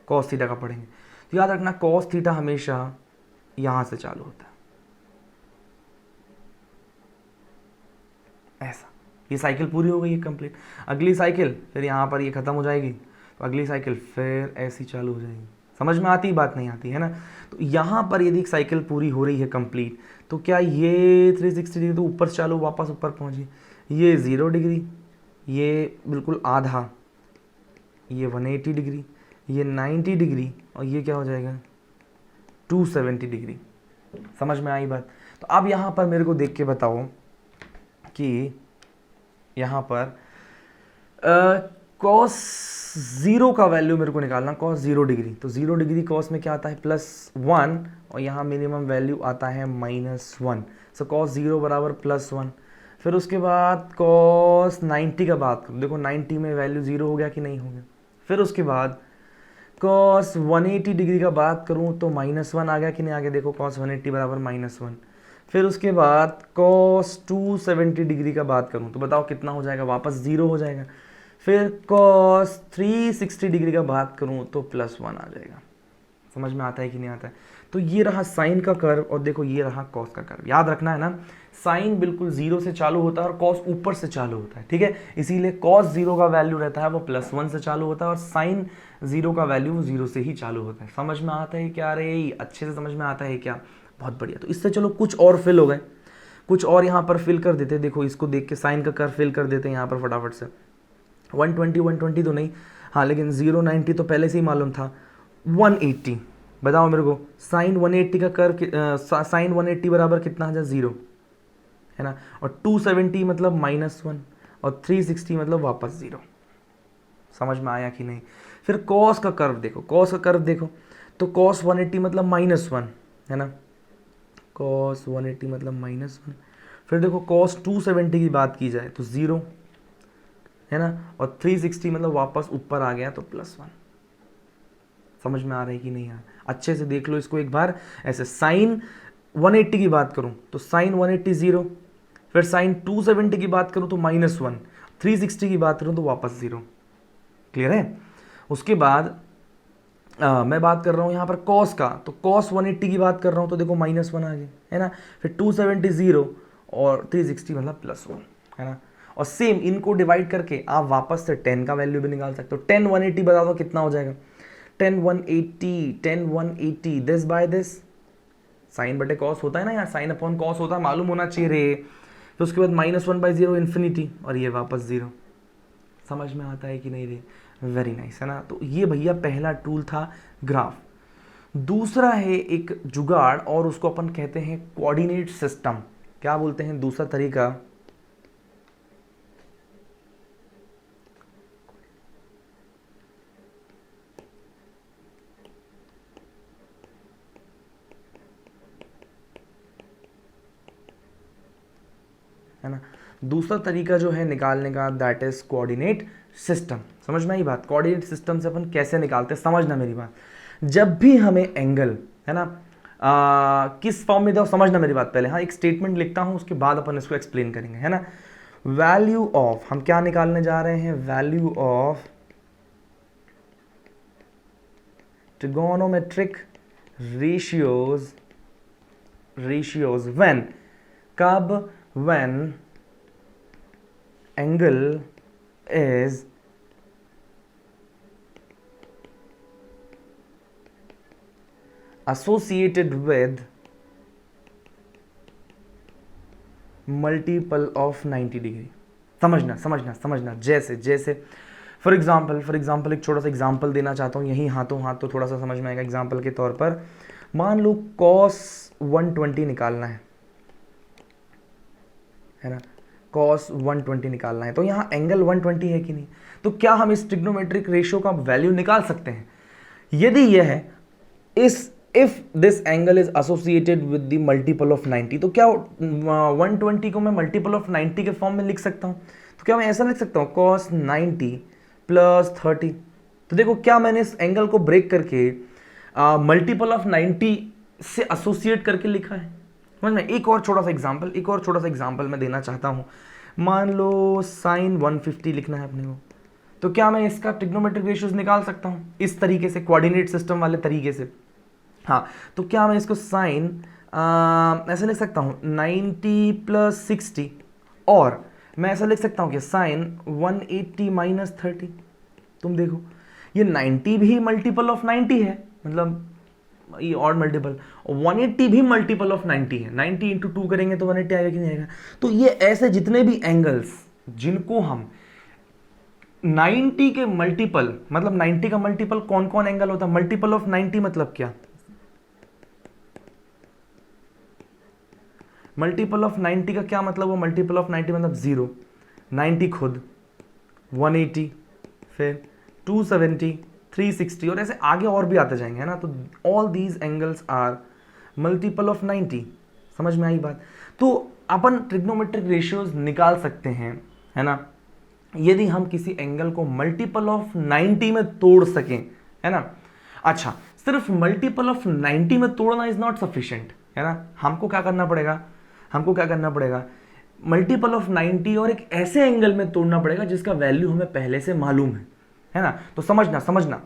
कॉस थीटा का पढ़ेंगे। तो याद रखना कॉस थीटा हमेशा यहाँ से चालू होता है, ऐसा। ये साइकिल पूरी हो गई है कंप्लीट। अगली साइकिल फिर यहाँ पर ये खत्म हो जाएगी, तो अगली साइकिल फिर ऐसी चालू हो जाएगी। समझ में आती, बात नहीं आती, है ना। तो यहाँ पर यदि एक साइकिल पूरी हो रही है कंप्लीट, तो क्या ये 360 डिग्री तो ऊपर से चालू वापस ऊपर पहुँची, ये 0 डिग्री, ये बिल्कुल आधा, ये 180 डिग्री, ये 90 डिग्री और ये क्या हो जाएगा 270 डिग्री। समझ में आई बात। तो अब यहाँ पर मेरे को देख के बताओ कि यहाँ पर cos 0 का वैल्यू मेरे को निकालना, cos 0 डिग्री। तो 0 डिग्री cos में क्या आता है +1 और यहाँ मिनिमम वैल्यू आता है -1। सो cos 0 बराबर +1। फिर उसके बाद cos 90 का बात करूँ, देखो 90 में वैल्यू 0 हो गया कि नहीं हो गया। फिर उसके बाद cos 180 डिग्री का बात करूँ तो -1 आ गया कि नहीं आ गया, देखो cos 180 बराबर -1। फिर उसके बाद cos 270 डिग्री का बात करूँ तो बताओ कितना हो जाएगा, वापस 0 हो जाएगा। फिर cos 360 डिग्री का बात करूँ तो +1 आ जाएगा। समझ में आता है कि नहीं आता है? तो ये रहा साइन का कर्व और देखो ये रहा कॉस का कर्व। याद रखना है ना, साइन बिल्कुल जीरो से चालू होता है और कॉस ऊपर से चालू होता है, ठीक है? इसीलिए कॉस जीरो का वैल्यू रहता है वो +1 से चालू होता है और साइन जीरो का वैल्यू वो जीरो से ही चालू होता है। समझ में आता है क्या रे? अच्छे से समझ में आता है क्या? बहुत बढ़िया। तो इससे चलो कुछ और फिल हो गए, कुछ और यहाँ पर फिल कर देते। देखो इसको देख के साइन का कर्व फिल कर देते हैं यहाँ पर फटाफट से। 120 तो नहीं, हाँ, लेकिन 090 तो पहले से ही मालूम था। 180 बताओ मेरे को, साइन 180 का कर्व, साइन 180 बराबर कितना आ जाए? 0, है ना? और 270 मतलब -1 और 360 मतलब वापस 0। समझ में आया कि नहीं? फिर कॉस का कर्व देखो, कॉस का कर्व देखो तो कॉस 180 मतलब -1, है ना? कॉस 180 मतलब -1। फिर देखो कॉस 270 की बात की जाए तो 0, है ना? और 360 मतलब वापस ऊपर आ गया तो +1। समझ में आ रहा है कि नहीं? अच्छे से देख लो इसको एक बार। ऐसे साइन 180 की बात करूं तो साइन 180 0, फिर साइन 270 की बात करूं तो -1, 360 की बात करूं तो वापस 0। क्लियर है? उसके बाद मैं बात कर रहा हूं यहां पर कॉस का, तो कॉस 180 की बात कर रहा हूं तो देखो -1 आ गया, है ना? फिर 270 0 और 360 मतलब +1, है ना? और सेम इनको डिवाइड करके आप वापस से 10 का वैल्यू भी निकाल सकते हो। 10 180 बता दो कितना हो जाएगा? 10 180 दिस बाय दिस, साइन बटे कॉस होता है ना यार, साइन अपॉन कॉस होता है, मालूम होना चाहिए रे। तो उसके बाद -1/0 इन्फिनिटी और ये वापस 0। समझ में आता है कि नहीं रे? वेरी नाइस, है ना? तो ये भैया पहला टूल था ग्राफ। दूसरा है एक जुगाड़ और उसको अपन कहते हैं कोऑर्डिनेट सिस्टम। क्या बोलते हैं दूसरा तरीका? है ना? दूसरा तरीका जो है निकालने का, दैट इज कोऑर्डिनेट सिस्टम। समझ में आई बात? कोऑर्डिनेट सिस्टम से अपन कैसे निकालते हैं, समझना मेरी बात। जब भी हमें एंगल, है ना, किस फॉर्म में दो, समझना मेरी बात पहले। हाँ, एक स्टेटमेंट लिखता हूं उसके बाद अपन इसको एक्सप्लेन करेंगे, है ना? वैल्यू ऑफ, हम क्या निकालने जा रहे हैं? Value of trigonometric ratios when, कब? When angle is associated with multiple of 90 degree. समझना। जैसे फॉर एग्जाम्पल एक छोटा सा एग्जाम्पल देना चाहता हूँ, यही हाथों हाथ तो थोड़ा सा समझ में आएगा। एग्जाम्पल के तौर पर मान लो cos 120 निकालना है ना? cos 120 निकालना है, तो यहाँ एंगल 120 है कि नहीं? तो क्या हम इस ट्रिग्नोमेट्रिक रेशियो का वैल्यू निकाल सकते हैं? यदि यह है if this angle is associated with the multiple of 90, तो क्या 120 को मैं मल्टीपल ऑफ 90 के फॉर्म में लिख सकता हूँ? तो क्या मैं ऐसा लिख सकता हूँ cos 90 + 30? तो देखो क्या मैंने इस एंगल को ब्रेक करके मल्टीपल ऑफ 90 से एसोसिएट करके लिखा है। समझ में? एक और छोटा सा एग्जांपल मैं देना चाहता हूँ। मान लो sin 150 लिखना है अपने को, तो क्या मैं इसका ट्रिग्नोमेट्रिक रेशियोज निकाल सकता हूँ इस तरीके से, कोऑर्डिनेट सिस्टम वाले तरीके से? हाँ, तो क्या मैं इसको साइन ऐसे लिख सकता हूँ 90 + 60, और मैं ऐसा लिख सकता हूँ कि साइन 180 - 30। तुम देखो ये 90 भी मल्टीपल ऑफ 90 है, मतलब ये ऑड मल्टीपल, 180 भी मल्टीपल ऑफ 90 है। 90 × 2 करेंगे तो 180 आएगा कि नहीं आएगा? तो ये ऐसे जितने भी एंगल्स जिनको हम 90 के मल्टीपल, मतलब 90 का मल्टीपल कौन कौन एंगल होता है? मल्टीपल ऑफ 90 मतलब क्या? मल्टीपल ऑफ 90 का क्या मतलब? वो मल्टीपल ऑफ 90 मतलब 0, 90 खुद, 180, फिर 270, 360 और ऐसे आगे और भी आते जाएंगे, है ना? तो all these angles are multiple of 90। समझ में आई बात? तो अपन ट्रिग्नोमेट्रिक रेशियोज निकाल सकते हैं, है ना, यदि हम किसी एंगल को मल्टीपल ऑफ 90 में तोड़ सकें, है ना? अच्छा, सिर्फ मल्टीपल ऑफ 90 में तोड़ना इज नॉट सफिशिएंट, है ना? हमको क्या करना पड़ेगा? मल्टीपल ऑफ 90 और एक ऐसे एंगल में तोड़ना पड़ेगा जिसका वैल्यू हमें पहले से मालूम है ना? तो समझना।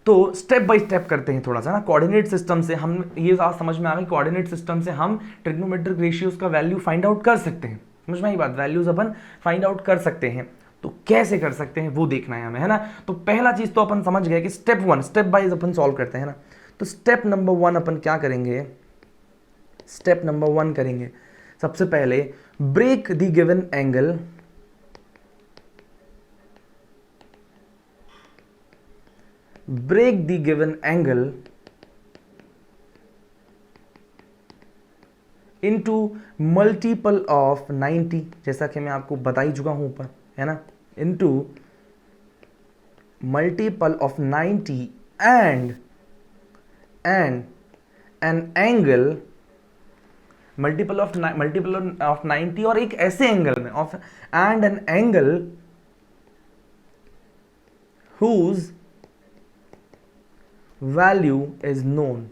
तो स्टेप बाय स्टेप करते हैं थोड़ा सा ना। कोऑर्डिनेट सिस्टम से हम ये बात समझ में आ गई, कोऑर्डिनेट सिस्टम से हम ट्रिग्नोमेट्रिक रेशियोज का वैल्यू फाइंड आउट कर सकते हैं। समझ में आई बात, वैल्यूज अपन फाइंड आउट कर सकते हैं। तो कैसे कर सकते हैं वो देखना है हमें, है ना। तो पहला चीज तो अपन समझ गए कि स्टेप 1 स्टेप वाइज अपन सॉल्व करते हैं ना। तो स्टेप नंबर 1 अपन क्या करेंगे, स्टेप नंबर 1 करेंगे सबसे पहले break the given angle break the given angle into multiple of 90, जैसा कि मैं आपको बता ही चुका हूं ऊपर, है ना, into multiple of 90 and an angle multiple of 90 और एक ऐसे एंगल में of and an angle whose value is known.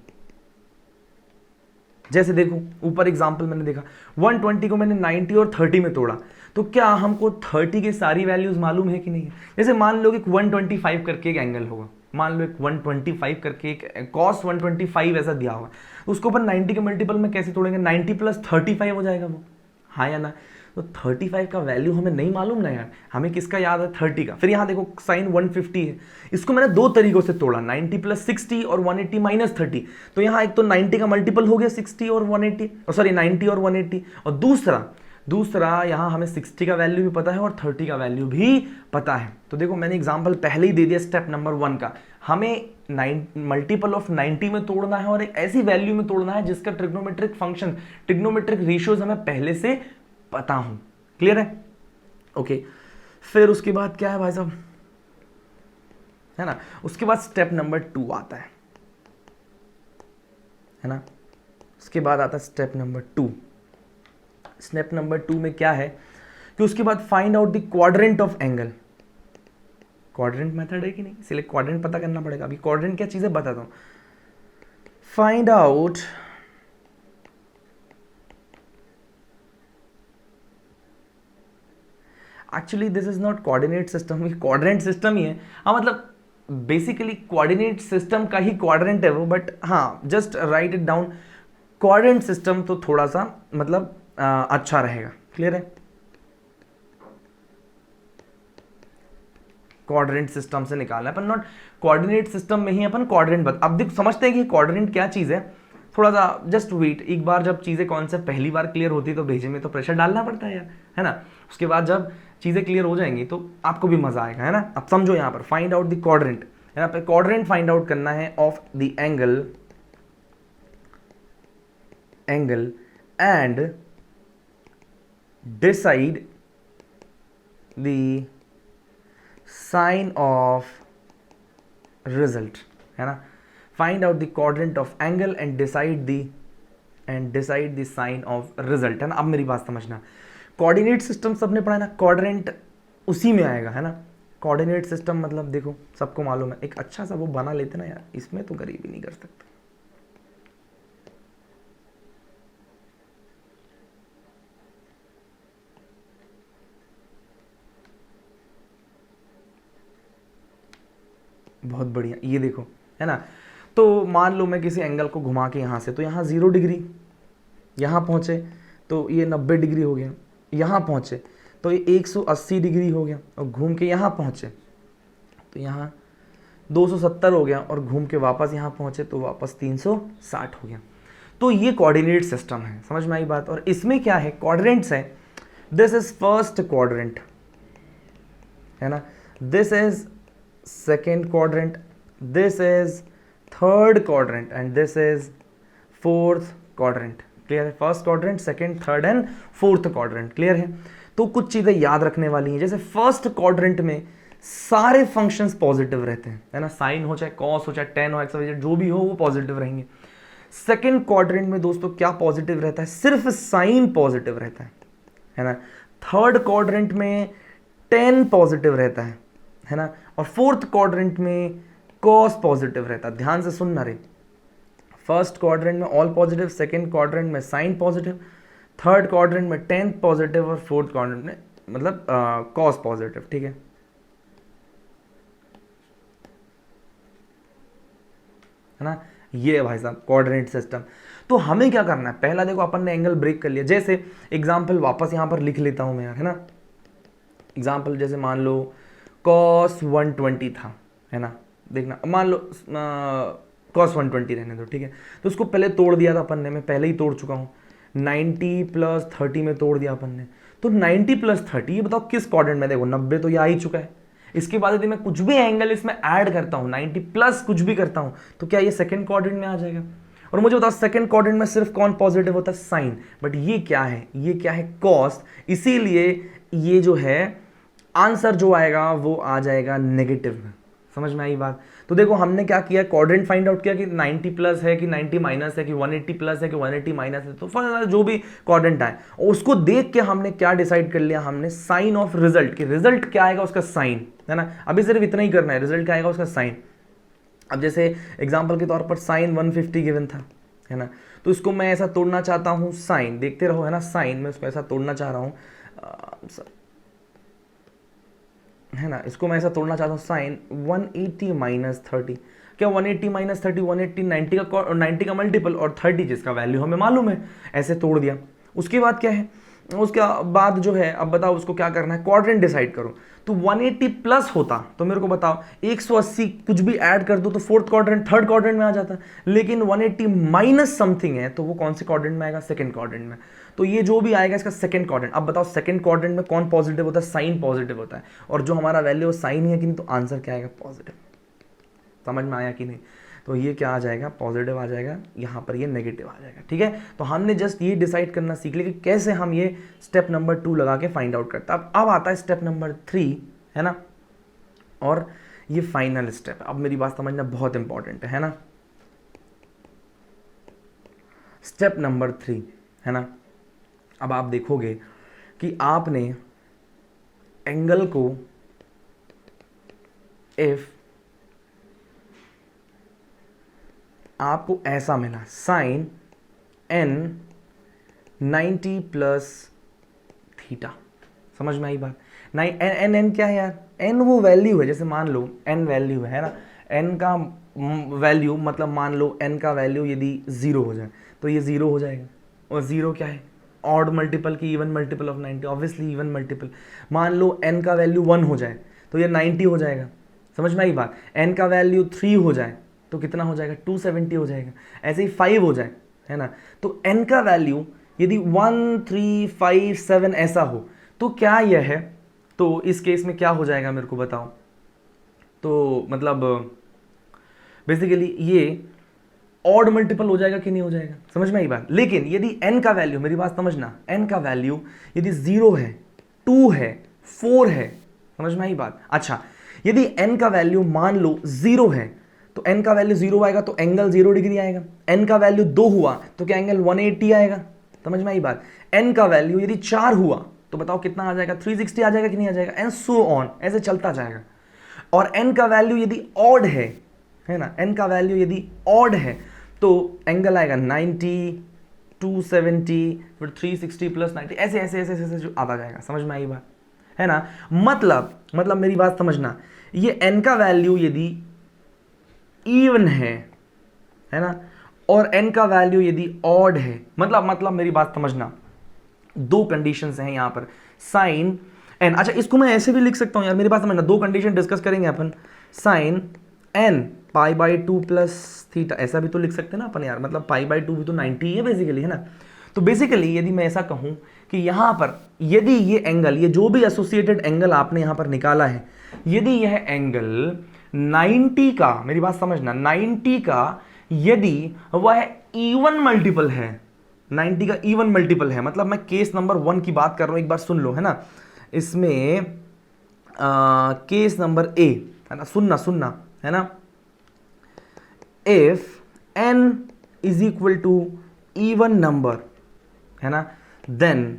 जैसे देखो ऊपर एग्जांपल मैंने देखा 120 को मैंने 90 और 30 में तोड़ा, तो क्या हमको 30 की सारी वैल्यूज मालूम है कि नहीं है। जैसे मान लो कि 125 करके एक एंगल होगा, मान लो एक 125 करके एक कॉस 125 ऐसा दिया होगा, तो उसको अपन 90 के मल्टीपल में कैसे तोड़ेंगे, 90 प्लस 35 हो जाएगा वो, हाँ या ना। तो 35 का वैल्यू हमें नहीं मालूम ना यार, हमें किसका याद है 30 का। फिर यहाँ देखो साइन 150 है, इसको मैंने दो तरीकों से तोड़ा, 90 प्लस 60 और 180 माइनस 30। तो यहाँ एक तो 90 का मल्टीपल हो गया 60 और 180, सॉरी 90 और 180, और दूसरा यहाँ हमें 60 का वैल्यू भी पता है और 30 का वैल्यू भी पता है। तो देखो मैंने एग्जाम्पल पहले ही दे दिया स्टेप नंबर 1 का, हमें मल्टीपल ऑफ 90 में तोड़ना है और एक ऐसी वैल्यू में तोड़ना है जिसका ट्रिग्नोमेट्रिक फंक्शन, ट्रिग्नोमेट्रिक रेशियोज हमें पहले से पता हूं। क्लियर है, ओके। फिर उसके बाद क्या है भाई साहब, है ना, उसके बाद स्टेप नंबर 2 आता है ना। उसके बाद आता है स्टेप नंबर 2। स्टेप नंबर 2 में क्या है कि उसके बाद find out the quadrant of angle. Quadrant method है कि नहीं, इसलिए क्वाड्रेंट पता करना पड़ेगा। अभी क्वाड्रेंट क्या चीज है बताता हूं। Find out actually this is not coordinate system, quadrant system ही है, हाँ, मतलब बेसिकली कोऑर्डिनेट सिस्टम का ही क्वाड्रेंट है वो, बट हाँ just right it down, coordinate system तो थोड़ा सा मतलब अच्छा रहेगा। क्लियर है, कोऑर्डिनेट सिस्टम से निकालना है अपन, नॉट कोऑर्डिनेट सिस्टम में ही अपन कोऑर्डिनेट अब देख समझते हैं कि कोऑर्डिनेट क्या चीज है। थोड़ा सा जस्ट वेट, एक बार जब चीजें कॉन्सेप्ट पहली बार क्लियर होती है तो भेजे में तो प्रेशर डालना पड़ता है यार, है ना। उसके बाद जब चीजें क्लियर हो जाएंगी तो आपको भी मजा आएगा, है ना। अब समझो यहाँ पर फाइंड आउट द क्वाड्रेंट, यहाँ पे क्वाड्रेंट फाइंड आउट करना है of the angle and decide the sign of result, है ना। Find out the quadrant of angle and decide the sign of result, है ना। अब मेरी बात समझना, कोऑर्डिनेट सिस्टम सबने पढ़ा है ना, क्वाड्रेंट उसी में आएगा, है ना। कोऑर्डिनेट सिस्टम मतलब देखो सबको मालूम है, एक अच्छा सा वो बना लेते ना यार, इसमें तो गरीबी नहीं कर सकते। बहुत बढ़िया, ये देखो, है ना। तो मान लो मैं किसी एंगल को घुमा के यहाँ से, तो यहाँ 0 डिग्री, यहाँ पहुँचे तो ये 90 डिग्री हो गया, यहाँ पहुँचे तो ये 180 डिग्री हो गया, और घूम के यहाँ पहुँचे तो यहाँ 270 हो गया, और घूम के वापस यहाँ पहुँचे तो वापस 360 हो गया। तो ये कोऑर्डिनेट सिस्टम है, समझ में आई बात। और इसमें क्या है, क्वाड्रेंट्स है, दिस इज फर्स्ट क्वाड्रेंट, है ना, this is second quadrant, this is third quadrant and this is fourth quadrant. Clear है, first quadrant, second, third and fourth quadrant. Clear है। तो कुछ चीजें याद रखने वाली हैं, जैसे फर्स्ट क्वाड्रेंट में सारे फंक्शंस पॉजिटिव रहते हैं, है ना, साइन हो चाहे कॉस हो चाहे टेन हो एक्स वाई जेड जो भी हो वो पॉजिटिव रहेंगे। सेकंड क्वाड्रेंट में दोस्तों क्या पॉजिटिव रहता है, सिर्फ साइन पॉजिटिव रहता है ना। थर्ड क्वाड्रेंट में टेन पॉजिटिव रहता है ना, और फोर्थ क्वाड्रेंट में कॉस पॉजिटिव रहता है। ध्यान से सुनना रे, फर्स्ट क्वाड्रेंट में ऑल पॉजिटिव, सेकंड क्वाड्रेंट में साइन पॉजिटिव, थर्ड क्वाड्रेंट में टेन पॉजिटिव, और फोर्थ क्वाड्रेंट में मतलब कॉस पॉजिटिव। ठीक है, है ना। ये है भाई साहब कोऑर्डिनेट सिस्टम। तो हमें क्या करना है, पहला देखो अपन ने एंगल ब्रेक कर लिया। जैसे एग्जाम्पल वापस यहाँ पर लिख लेता हूँ मैं यार, है ना। एग्जाम्पल जैसे मान लो cos 120 था, है ना। देखना मान लो cos 120 रहने दो, ठीक है। तो उसको पहले तोड़ दिया था अपन ने, मैं पहले ही तोड़ चुका हूँ। 90 + 30 में तोड़ दिया अपन ने। तो 90 + 30 ये बताओ किस क्वाड्रेंट में, देखो 90 तो ये आ ही चुका है। इसके बाद यदि मैं कुछ भी एंगल इसमें ऐड करता हूँ 90 प्लस कुछ भी करता हूँ तो क्या ये सेकंड क्वाड्रेंट में आ जाएगा। और मुझे बताओ सेकंड क्वाड्रेंट में सिर्फ कौन पॉजिटिव होता है, साइन। बट ये क्या है, ये क्या है, कॉस। इसीलिए ये जो है आंसर जो आएगा वो आ जाएगा नेगेटिव में। समझ में आई बात। तो देखो हमने क्या किया, क्वाड्रेंट फाइंड आउट किया कि 90 प्लस है कि 90 माइनस है कि 180 प्लस है कि 180 माइनस है। तो जो भी क्वाड्रेंट आए उसको देख के हमने क्या डिसाइड कर लिया, हमने साइन ऑफ रिजल्ट कि रिजल्ट क्या आएगा उसका साइन, है ना। अभी सिर्फ इतना ही करना है, रिजल्ट क्या आएगा उसका साइन। अब जैसे एग्जाम्पल के तौर पर साइन 150 गिवन था, है ना। तो इसको मैं ऐसा तोड़ना चाहता हूँ, साइन देखते रहो, है ना। साइन में उसको ऐसा तोड़ना चाह रहा हूँ, है ना। इसको मैं ऐसा तोड़ना चाहता हूँ, साइन 180 माइनस 30। क्या 180 माइनस 30, 180 90 का मल्टीपल और 30 जिसका वैल्यू हमें मालूम है, ऐसे तोड़ दिया। उसके बाद क्या है, उसके बाद जो है अब बताओ उसको क्या करना है, क्वाड्रेंट डिसाइड करो। तो 180 प्लस होता तो मेरे को बताओ 180 कुछ भी ऐड कर दो तो फोर्थ क्वाड्रेंट थर्ड क्वाड्रेंट में आ जाता। लेकिन 180 माइनस समथिंग है तो वो कौन से क्वाड्रेंट में आएगा, सेकंड क्वाड्रेंट में। तो ये जो भी आएगा इसका सेकंड क्वाड्रेंट। अब बताओ सेकंड क्वाड्रेंट में कौन पॉजिटिव होता है, साइन पॉजिटिव होता है। और जो हमारा वैल्यू साइन है कि नहीं, तो आंसर क्या आएगा, पॉजिटिव। समझ में आया कि नहीं। तो ये क्या आ जाएगा, पॉजिटिव आ जाएगा, यहाँ पर ये नेगेटिव आ जाएगा, ठीक है। तो हमने जस्ट ये डिसाइड करना सीख लिया कि कैसे हम ये स्टेप नंबर 2 लगा के फाइंड आउट करते हैं। अब आता है स्टेप नंबर 3, है ना। और ये फाइनल स्टेप, अब मेरी बात समझना बहुत इंपॉर्टेंट है ना। स्टेप नंबर 3, है ना। अब आप देखोगे कि आपने एंगल को इफ आपको ऐसा मिला, साइन n 90 प्लस थीटा। समझ में आई बात। एन एन क्या है यार, n वो वैल्यू है। जैसे मान लो n वैल्यू है ना, n का वैल्यू मतलब मान लो n का वैल्यू यदि 0 हो जाए तो ये 0 हो जाएगा। और 0 क्या है, ऑड मल्टीपल की even multiple of 90, obviously even multiple. मान लो n का वैल्यू 1 हो जाए तो ये 90 हो जाएगा। समझ में आई बात। n का वैल्यू 3 हो जाए तो कितना हो जाएगा, 270 हो जाएगा। ऐसे ही 5 हो जाए, है ना। तो n का वैल्यू यदि 1 3 5 7 ऐसा हो तो क्या यह है, तो इस केस में क्या हो जाएगा मेरे को बताओ। तो मतलब बेसिकली ये ऑड मल्टीपल हो जाएगा कि नहीं हो जाएगा, समझ में आई बात। लेकिन यदि n का वैल्यू, मेरी बात समझना, n का वैल्यू यदि 0 है, 2 है, 4 है, समझ में आई बात। अच्छा, यदि n का वैल्यू मान लो 0 है तो n का वैल्यू 0 आएगा तो एंगल 0 डिग्री आएगा। n का वैल्यू 2 हुआ तो क्या एंगल 180 आएगा। समझ में आई बात। n का वैल्यू यदि 4 हुआ तो बताओ कितना आ जाएगा, 360 आ जाएगा कि नहीं आ जाएगा, एंड सो ऑन, ऐसे चलता जाएगा। और n का वैल्यू यदि ऑड है ना, n का वैल्यू यदि ऑड है तो एंगल आएगा 90, 270, फिर 360 प्लस 90, ऐसे ऐसे ऐसे ऐसे जो आता जाएगा। समझ में आई बात, है ना। मतलब मेरी बात समझना, ये n का वैल्यू यदि इवन है ना, और n का वैल्यू यदि ऑड है, मतलब मेरी बात समझना, दो कंडीशंस हैं यहां पर, साइन n। अच्छा, इसको मैं ऐसे भी लिख सकता हूं यार, मेरी बात समझना, दो कंडीशन डिस्कस करेंगे अपन। साइन n π/2 प्लस थीटा, ऐसा भी तो लिख सकते हैं ना अपन यार, मतलब π/2 भी तो 90 है बेसिकली, है ना। तो बेसिकली यदि मैं ऐसा कहूं कि यहां पर यदि ये एंगल, ये जो भी एसोसिएटेड एंगल आपने यहां पर निकाला है, यदि यह एंगल 90 का, मेरी बात समझना, 90 का यदि वह इवन मल्टीपल है, 90 का इवन मल्टीपल है, मतलब मैं केस नंबर 1 की बात कर रहा हूं, एक बार सुन लो, है ना। इसमें केस नंबर ए, है ना, सुनना, है ना। If n is equal to even number, है ना, देन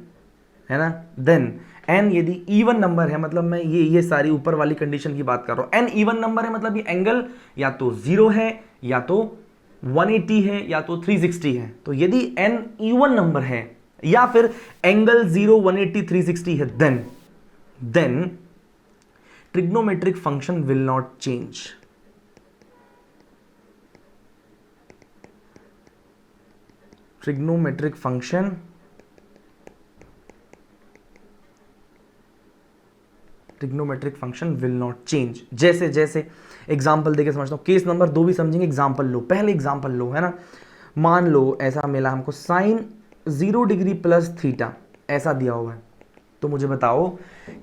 n यदि इवन नंबर है, मतलब मैं ये सारी ऊपर वाली कंडीशन की बात कर रहा हूं। n इवन नंबर है मतलब ये एंगल या तो 0 है, या तो 180 है, या तो 360 है। तो यदि n इवन नंबर है या फिर एंगल 0, 180, 360 है, then trigonometric function will not change. Trigonometric function will not change. जैसे जैसे एग्जाम्पल देके समझता हूँ, केस नंबर 2 भी समझेंगे, एग्जाम्पल लो, पहले एग्जाम्पल लो, है ना। मान लो ऐसा मिला हमको साइन 0 डिग्री प्लस थीटा ऐसा दिया हुआ है, तो मुझे बताओ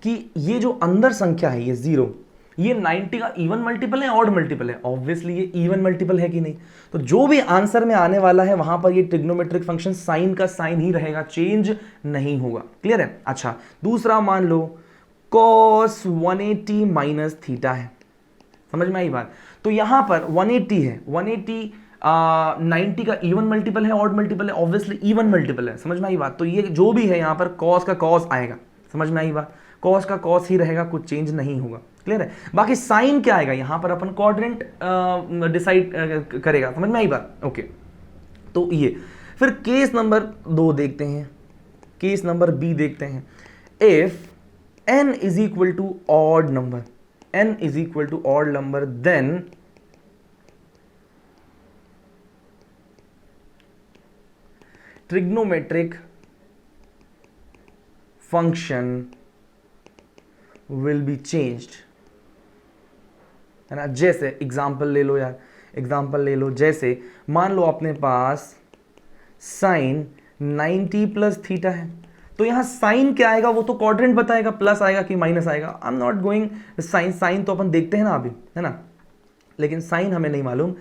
कि ये जो अंदर संख्या है ये 0, ये 90 का इवन मल्टीपल है ऑड मल्टीपल है? ऑब्वियसली ये इवन मल्टीपल है कि नहीं? तो जो भी आंसर में आने वाला है वहां पर ये ट्रिग्नोमेट्रिक फंक्शन साइन का साइन ही रहेगा, चेंज नहीं होगा। क्लियर है? अच्छा, दूसरा मान लो cos 180 माइनस थीटा है, समझ में आई बात? तो यहां पर 180 है, 180 90 का इवन मल्टीपल है ऑड मल्टीपल है? ऑब्वियसली इवन मल्टीपल है, समझ में आई बात? तो ये जो भी है यहां पर cos का cos आएगा, समझ में आई बात? cos का cos ही रहेगा, कुछ चेंज नहीं होगा। क्लियर है? बाकी साइन क्या आएगा यहां पर अपन क्वाड्रेंट डिसाइड करेगा, समझ में आई बात? ओके, तो ये फिर केस नंबर 2 देखते हैं, केस नंबर बी देखते हैं। If n is equal to odd number, n is equal to odd number, then trigonometric function will be changed, है ना। जैसे एग्जाम्पल ले लो यार, एग्जाम्पल ले लो, जैसे मान लो अपने पास साइन 90 प्लस थीटा है, तो यहां साइन क्या आएगा वो तो क्वाड्रेंट बताएगा, प्लस आएगा कि माइनस आएगा। I am not going sine, sine तो अपन देखते हैं ना अभी, है ना, लेकिन साइन हमें नहीं मालूम,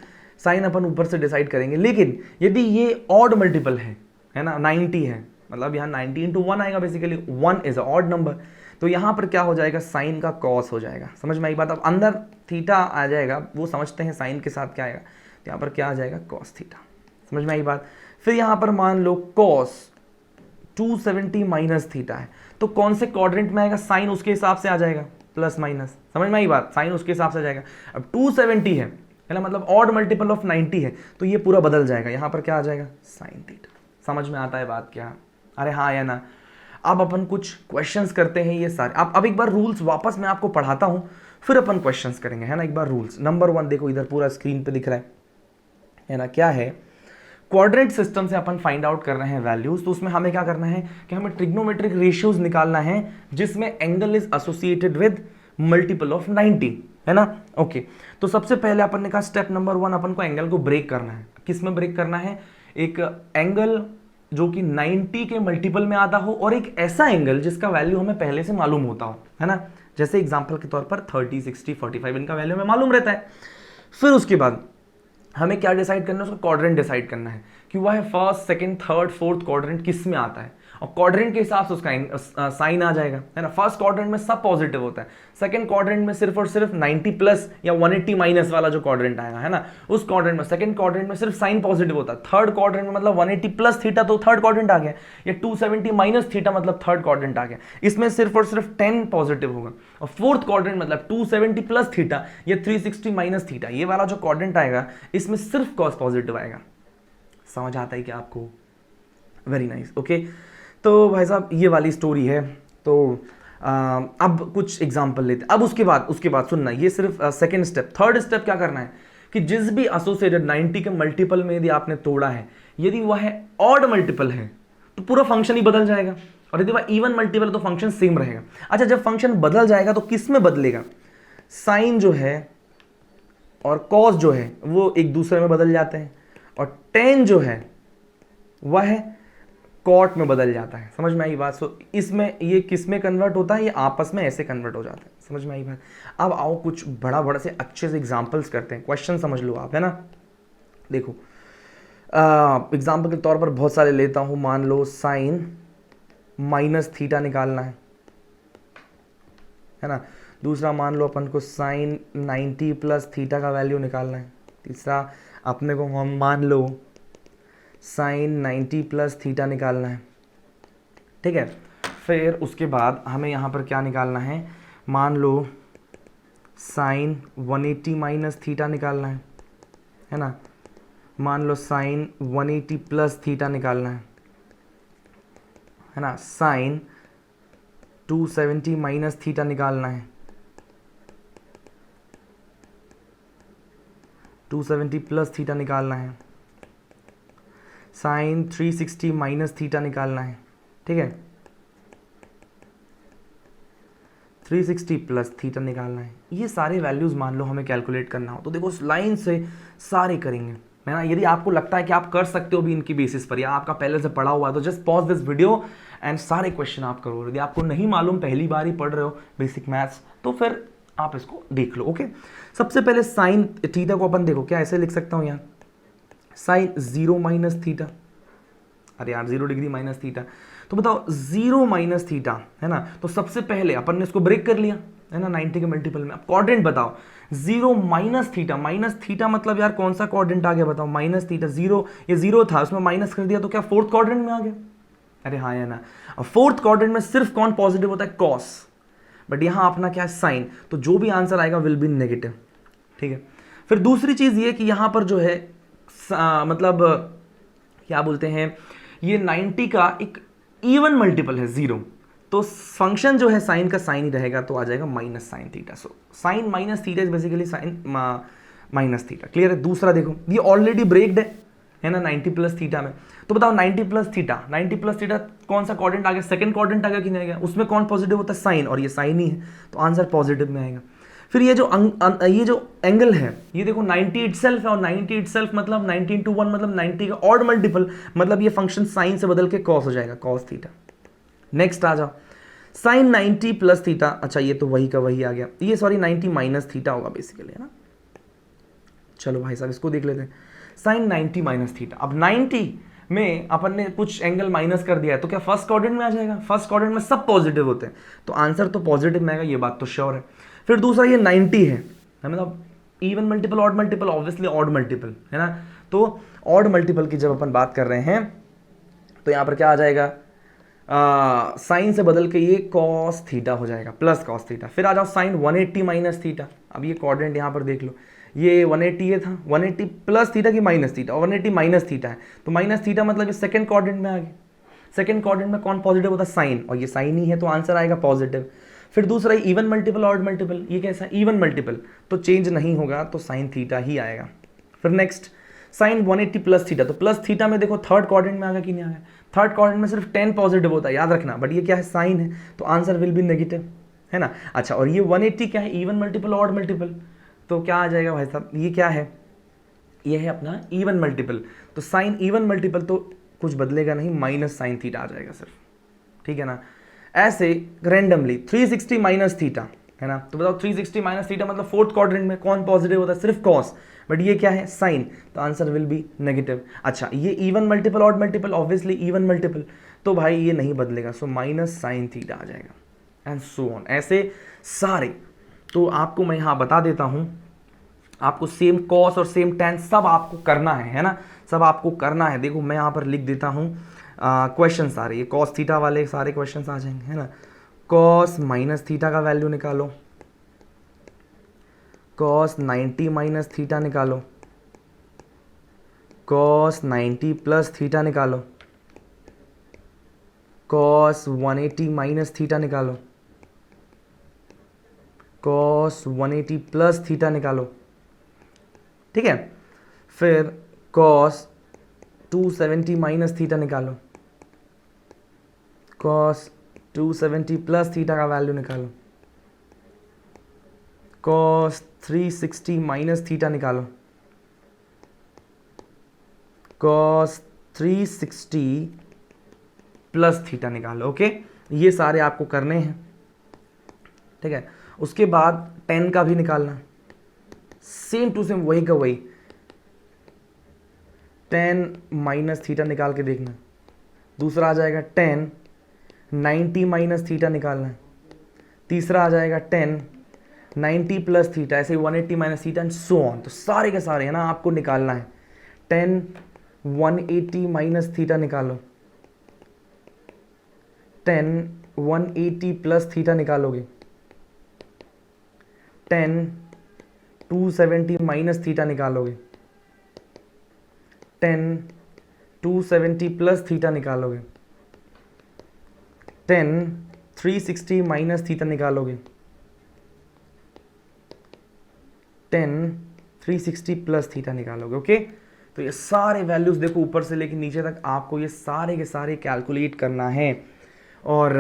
साइन अपन ऊपर से डिसाइड करेंगे। लेकिन यदि ये ऑड मल्टीपल है ना, 90 है, मतलब यहाँ 90 इंटू 1 आएगा, बेसिकली 1 इज ऑड नंबर, तो यहाँ पर क्या हो जाएगा, साइन का कॉस हो जाएगा। समझ में आई बात? अब अंदर थीटा आ जाएगा, वो समझते हैं साइन के साथ क्या आएगा, तो यहाँ पर क्या आ जाएगा, कॉस थीटा। समझ में आई बात? फिर यहाँ पर मान लो कॉस 270 माइनस थीटा है, तो कौन से क्वाड्रेंट में आएगा, साइन उसके हिसाब से आ जाएगा, प्लस माइनस। समझ में आई बात? साइन उसके हिसाब से आ जाएगा। अब 270 है ना, मतलब ऑड मल्टीपल ऑफ 90 है, तो ये पूरा बदल जाएगा, यहाँ पर क्या आ जाएगा, साइन थीटा। समझ में आता है बात क्या? अरे हाँ या ना? अब अपन कुछ क्वेश्चंस करते हैं ये सारे। अब एक बार रूल्स वापस मैं आपको पढ़ाता हूँ, फिर अपन क्वेश्चंस करेंगे, है ना। एक बार रूल्स नंबर 1 देखो, इधर पूरा स्क्रीन पे दिख रहा है ना, क्या है, क्वाड्रेंट सिस्टम से अपन फाइंड आउट कर रहे हैं वैल्यूज। तो उसमें हमें क्या करना है कि हमें ट्रिग्नोमेट्रिक रेशियोज निकालना है जिसमें angle is associated with multiple of 90, है ना। ओके, तो सबसे पहले अपन ने कहा स्टेप नंबर 1, अपन को एंगल को ब्रेक करना है। किस में ब्रेक करना है? एक एंगल जो कि 90 के मल्टीपल में आता हो, और एक ऐसा एंगल जिसका वैल्यू हमें पहले से मालूम होता हो, है ना। जैसे एग्जाम्पल के तौर पर 30, 60, 45 इनका वैल्यू हमें मालूम रहता है। फिर उसके बाद हमें क्या डिसाइड करना है, उसका क्वाड्रेंट डिसाइड करना है कि वह first, second, third, fourth quadrant किस में आता है, और क्वाड्रेंट के हिसाब से उसका साइन आ जाएगा, है ना। फर्स्ट क्वाड्रेंट में सब पॉजिटिव होता है, सेकंड क्वाड्रेंट में सिर्फ और सिर्फ 90 प्लस या 180 माइनस वाला जो क्वाड्रेंट आएगा, है ना, उस क्वाड्रेंट में, सेकंड क्वाड्रेंट में सिर्फ साइन पॉजिटिव होता है। थर्ड क्वाड्रेंट में मतलब 180 प्लस थीटा तो थर्ड क्वाड्रेंट आ गया, या 270 माइनस थीटा मतलब थर्ड क्वाड्रेंट आ गया, इसमें सिर्फ और सिर्फ 10 पॉजिटिव होगा। और फोर्थ क्वाड्रेंट मतलब 270 प्लस थीटा या 360 माइनस थीटा, ये वाला जो क्वाड्रेंट आएगा इसमें सिर्फ कॉस पॉजिटिव आएगा। समझ आता है क्या आपको? Very nice. ओके, तो भाई साहब ये वाली स्टोरी है। तो अब कुछ एग्जांपल लेते हैं। अब उसके बाद सुनना, ये सिर्फ सेकंड स्टेप। थर्ड स्टेप क्या करना है कि जिस भी एसोसिएटेड 90 के मल्टीपल में यदि आपने तोड़ा है, यदि वह ऑड मल्टीपल है तो पूरा फंक्शन ही बदल जाएगा, और यदि वह इवन मल्टीपल है तो फंक्शन सेम रहेगा। अच्छा, जब फंक्शन बदल जाएगा तो किस में बदलेगा? साइन जो है और कॉस जो है वो एक दूसरे में बदल जाते हैं, और टेन जो है वह कॉट में बदल जाता है। समझ में आई बात? सो इसमें ये किस में कन्वर्ट होता है? ये आपस में ऐसे कन्वर्ट हो जाता है। समझ में आई बात? अब आओ कुछ बड़ा से अच्छे से एग्जांपल्स करते हैं, क्वेश्चन समझ लो आप, है ना। देखो एग्जांपल के तौर पर बहुत सारे लेता हूं। मान लो साइन माइनस थीटा निकालना है ना। दूसरा मान लो अपन को साइन 90 प्लस थीटा का वैल्यू निकालना है। तीसरा अपने को हम मान लो साइन 90 प्लस थीटा निकालना है, ठीक है। फिर उसके बाद हमें यहाँ पर क्या निकालना है? मान लो साइन 180 माइनस थीटा निकालना है ना। मान लो साइन 180 प्लस थीटा निकालना है ना। साइन 270 माइनस थीटा निकालना है, 270 प्लस थीटा निकालना है। साइन 360 माइनस थीटा निकालना है, ठीक है, 360 प्लस थीटा निकालना है। ये सारे वैल्यूज़ मान लो हमें कैलकुलेट करना हो तो देखो उस लाइन से सारे करेंगे, है ना। यदि आपको लगता है कि आप कर सकते हो भी इनकी बेसिस पर या आपका पहले से पढ़ा हुआ है तो just pause this video and सारे क्वेश्चन आप करो। यदि आपको नहीं मालूम, पहली बार ही पढ़ रहे हो बेसिक मैथ्स, तो फिर आप इसको देख लो। ओके, सबसे पहले साइन थीटा को अपन देखो क्या ऐसे लिख सकता हूँ यहाँ, साइन 0 माइनस थीटा, अरे यार 0 डिग्री माइनस थीटा, तो बताओ 0 माइनस थीटा, है ना। तो सबसे पहले अपन ने इसको ब्रेक कर लिया, है ना, 90 के मल्टीपल में। अब क्वाड्रेंट बताओ, 0 माइनस थीटा मतलब यार कौन सा क्वाड्रेंट आ गया बताओ, माइनस थीटा, 0 ये 0 था उसमें माइनस कर दिया तो क्या फोर्थ क्वाड्रेंट में आ गया, अरे हाँ है ना। अब फोर्थ क्वाड्रेंट में सिर्फ कौन पॉजिटिव होता है, कॉस, बट यहां अपना क्या है, साइन, तो जो भी आंसर आएगा विल बी नेगेटिव, ठीक है। फिर दूसरी चीज ये कि यहां पर जो है मतलब क्या बोलते हैं, ये 90 का एक इवन मल्टीपल है 0, तो फंक्शन जो है साइन का साइन ही रहेगा, तो आ जाएगा minus sine theta. So sine minus theta is basically sine minus theta. Clear है। दूसरा देखो, ये ऑलरेडी ब्रेक्ड है ना 90 प्लस थीटा में, तो बताओ 90 प्लस थीटा, 90 प्लस थीटा कौन सा क्वाड्रेंट आ गया, सेकंड क्वाड्रेंट आ गया कि नहीं आ गया, उसमें कौन पॉजिटिव होता है, साइन, और ये साइन ही है, तो आंसर पॉजिटिव में आएगा। फिर ये जो एंगल है ये देखो 90 इटसेल्फ है, और 90 इटसेल्फ मतलब 90 into 1 मतलब 90 का ऑड मल्टीपल, मतलब ये फंक्शन साइन से बदल के कॉस हो जाएगा, कॉस थीटा। नेक्स्ट आ जाओ, साइन 90 प्लस थीटा, अच्छा ये तो वही का वही आ गया, ये सॉरी 90 माइनस थीटा होगा बेसिकली, है ना। चलो भाई साहब इसको देख लेते हैं, साइन 90 माइनस थीटा। अब 90 में अपन ने कुछ एंगल माइनस कर दिया है तो क्या फर्स्ट क्वाड्रेंट में आ जाएगा, फर्स्ट क्वाड्रेंट में सब पॉजिटिव होते हैं, तो आंसर तो पॉजिटिव में आएगा, ये बात तो श्योर है। फिर दूसरा ये 90 है मतलब even multiple odd multiple, obviously odd multiple, है ना। तो ऑड मल्टीपल की जब अपन बात कर रहे हैं तो यहाँ पर क्या आ जाएगा, साइन से बदल के ये कॉस थीटा हो जाएगा, प्लस कॉस थीटा। फिर आ जाओ साइन 180 माइनस थीटा, अब ये क्वाड्रेंट यहाँ पर देख लो, ये 180 ये था, 180 प्लस थीटा की माइनस थीटा, और 180 माइनस थीटा है, तो माइनस थीटा मतलब ये सेकंड क्वाड्रेंट में आ गया। सेकंड क्वाड्रेंट में कौन पॉजिटिव होता है, साइन, और ये साइन ही है, तो आंसर आएगा पॉजिटिव। फिर दूसरा इवन मल्टीपल ऑड मल्टीपल, ये कैसा इवन मल्टीपल, तो चेंज नहीं होगा, तो साइन थीटा ही आएगा। फिर नेक्स्ट साइन 180 प्लस थीटा, तो प्लस थीटा में देखो थर्ड क्वाड्रेंट में आ गया कि नहीं आ गया, थर्ड क्वाड्रेंट में सिर्फ 10 पॉजिटिव होता है, याद रखना, बट ये क्या है, साइन है, तो आंसर विल बी नेगेटिव, है ना। अच्छा, और ये 180 क्या है, इवन मल्टीपल ऑड मल्टीपल, तो क्या आ जाएगा भाई साहब, ये क्या है, ये है अपना इवन मल्टीपल, तो साइन इवन मल्टीपल तो कुछ बदलेगा नहीं, माइनस साइन थीटा आ जाएगा सिर्फ, ठीक है ना। ऐसे रैंडमली 360 माइनस थीटा, है ना, तो बताओ 360 माइनस थीटा मतलब फोर्थ क्वाड्रेंट में कौन पॉजिटिव होता है, सिर्फ कॉस, बट ये क्या है, साइन, तो आंसर विल बी नेगेटिव। अच्छा, ये even multiple odd multiple, obviously even multiple, तो भाई ये नहीं बदलेगा, सो माइनस साइन थीटा आ जाएगा, एंड सो ऑन, ऐसे सारे। तो आपको मैं यहाँ बता देता हूँ, आपको सेम कॉस और सेम टेन सब आपको करना है ना, सब आपको करना है। देखो मैं यहाँ पर लिख देता हूँ क्वेश्चन सारे, ये कॉस थीटा वाले सारे क्वेश्चन आ जाएंगे, है ना। कॉस माइनस थीटा का वैल्यू निकालो, कॉस 90 माइनस थीटा निकालो, कॉस 90 प्लस थीटा निकालो, कॉस 180 माइनस थीटा निकालो, कॉस 180 प्लस थीटा निकालो, ठीक है। फिर कॉस 270 माइनस थीटा निकालो, कॉस 270 प्लस थीटा का वैल्यू निकालो, कॉस 360 माइनस थीटा निकालो, कॉस 360 प्लस थीटा निकालो। ओके, ये सारे आपको करने हैं, ठीक है। उसके बाद 10 का भी निकालना, सेम टू सेम वही का वही, 10 माइनस थीटा निकाल के देखना। दूसरा आ जाएगा 10 90 माइनस थीटा निकालना है। तीसरा आ जाएगा 10 90 प्लस थीटा, ऐसे 180 minus theta and so on. तो सारे के सारे है ना आपको निकालना है। 10 180 माइनस थीटा निकालो, 10 180 प्लस थीटा निकालोगे, 10 270 माइनस थीटा निकालोगे, 10 270 प्लस थीटा निकालोगे, 10 360 माइनस थीटा निकालोगे, 10 360 प्लस थीटा निकालोगे। ओके, तो ये सारे वैल्यूज़ देखो ऊपर से लेकर नीचे तक आपको ये सारे के सारे कैलकुलेट करना है। और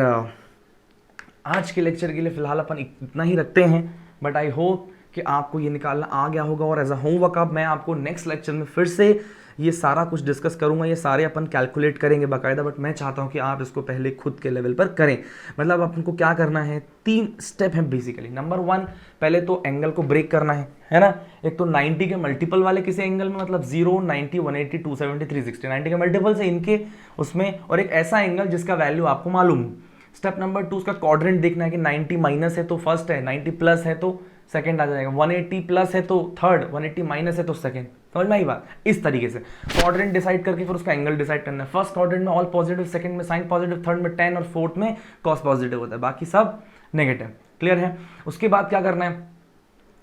आज के लेक्चर के लिए फ़िलहाल अपन इतना ही रखते हैं, बट आई होप कि आपको ये निकालना आ गया होगा। और एज अ होमवर्क अब मैं आपको नेक्स्ट लेक्चर में फिर से ये सारा कुछ डिस्कस करूंगा, ये सारे अपन कैलकुलेट करेंगे बाकायदा, बट मैं चाहता हूँ कि आप इसको पहले खुद के लेवल पर करें। मतलब अपन को क्या करना है, 3 स्टेप है बेसिकली। नंबर 1, पहले तो एंगल को ब्रेक करना है ना। एक तो 90 के मल्टीपल वाले किसी एंगल में, मतलब 0, 90, 180, 270, 360, 90 के मल्टीपल से इनके उसमें, और एक ऐसा एंगल जिसका वैल्यू आपको मालूम। स्टेप नंबर 2, उसका क्वाड्रेंट देखना है कि 90 माइनस है तो फर्स्ट है, 90 प्लस है तो सेकंड आ जाएगा, 180 प्लस है तो थर्ड, 180 माइनस है तो सेकंड। समझ में आई बात? इस तरीके से क्वाड्रेंट डिसाइड करके फिर उसका एंगल डिसाइड करना है। फर्स्ट क्वाड्रेंट में ऑल पॉजिटिव, सेकंड में साइन पॉजिटिव, थर्ड में tan और फोर्थ में कॉस पॉजिटिव होता है, बाकी सब नेगेटिव। क्लियर है? उसके बाद क्या करना है,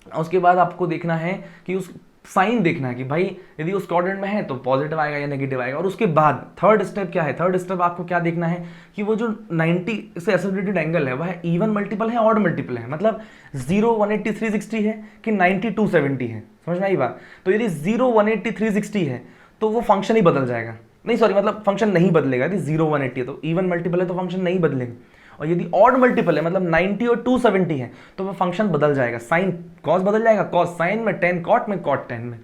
उसके बाद आपको देखना है कि उस साइन देखना है कि भाई यदि उस क्वाड्रेंट में है तो पॉजिटिव आएगा या नेगेटिव आएगा। और उसके बाद थर्ड स्टेप क्या है, थर्ड स्टेप आपको क्या देखना है कि वो जो 90 से एसोसिएटेड एंगल है वह इवन मल्टीपल है, ऑड मल्टीपल है। मतलब 0, 180, 360 है कि 90, 270 है। समझ में आई बात? तो यदि 0, 180, 360 है तो वो फंक्शन ही बदल जाएगा। नहीं सॉरी, मतलब फंक्शन नहीं बदलेगा। यदि 0, 180 है तो इवन मल्टीपल है तो फंक्शन नहीं बदलेगा। और यदि ऑड मल्टीपल है, मतलब 90 और 270 है, तो वो फंक्शन बदल जाएगा। साइन कॉस बदल जाएगा, कॉस साइन में, टेन कॉट में, कॉट टेन में।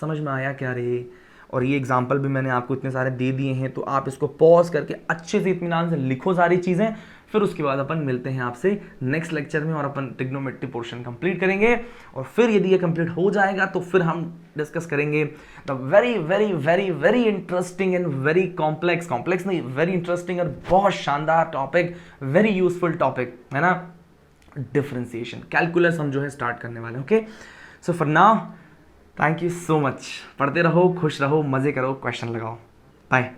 समझ में आया क्या रे? और ये एग्जाम्पल भी मैंने आपको इतने सारे दे दिए हैं, तो आप इसको पॉज करके अच्छे से इत्मीनान से लिखो सारी चीज़ें। फिर उसके बाद अपन मिलते हैं आपसे नेक्स्ट लेक्चर में और अपन ट्रिग्नोमेट्री पोर्शन कंप्लीट करेंगे। और फिर यदि ये कंप्लीट हो जाएगा तो फिर हम डिस्कस करेंगे the very very very very interesting and very complex नहीं, वेरी इंटरेस्टिंग और बहुत शानदार टॉपिक, वेरी यूजफुल टॉपिक है ना, डिफरेंशिएशन। कैलकुलस हम जो है स्टार्ट करने वाले हैं। Okay, so for now thank you so much. पढ़ते रहो, खुश रहो, मज़े करो, क्वेश्चन लगाओ। बाय।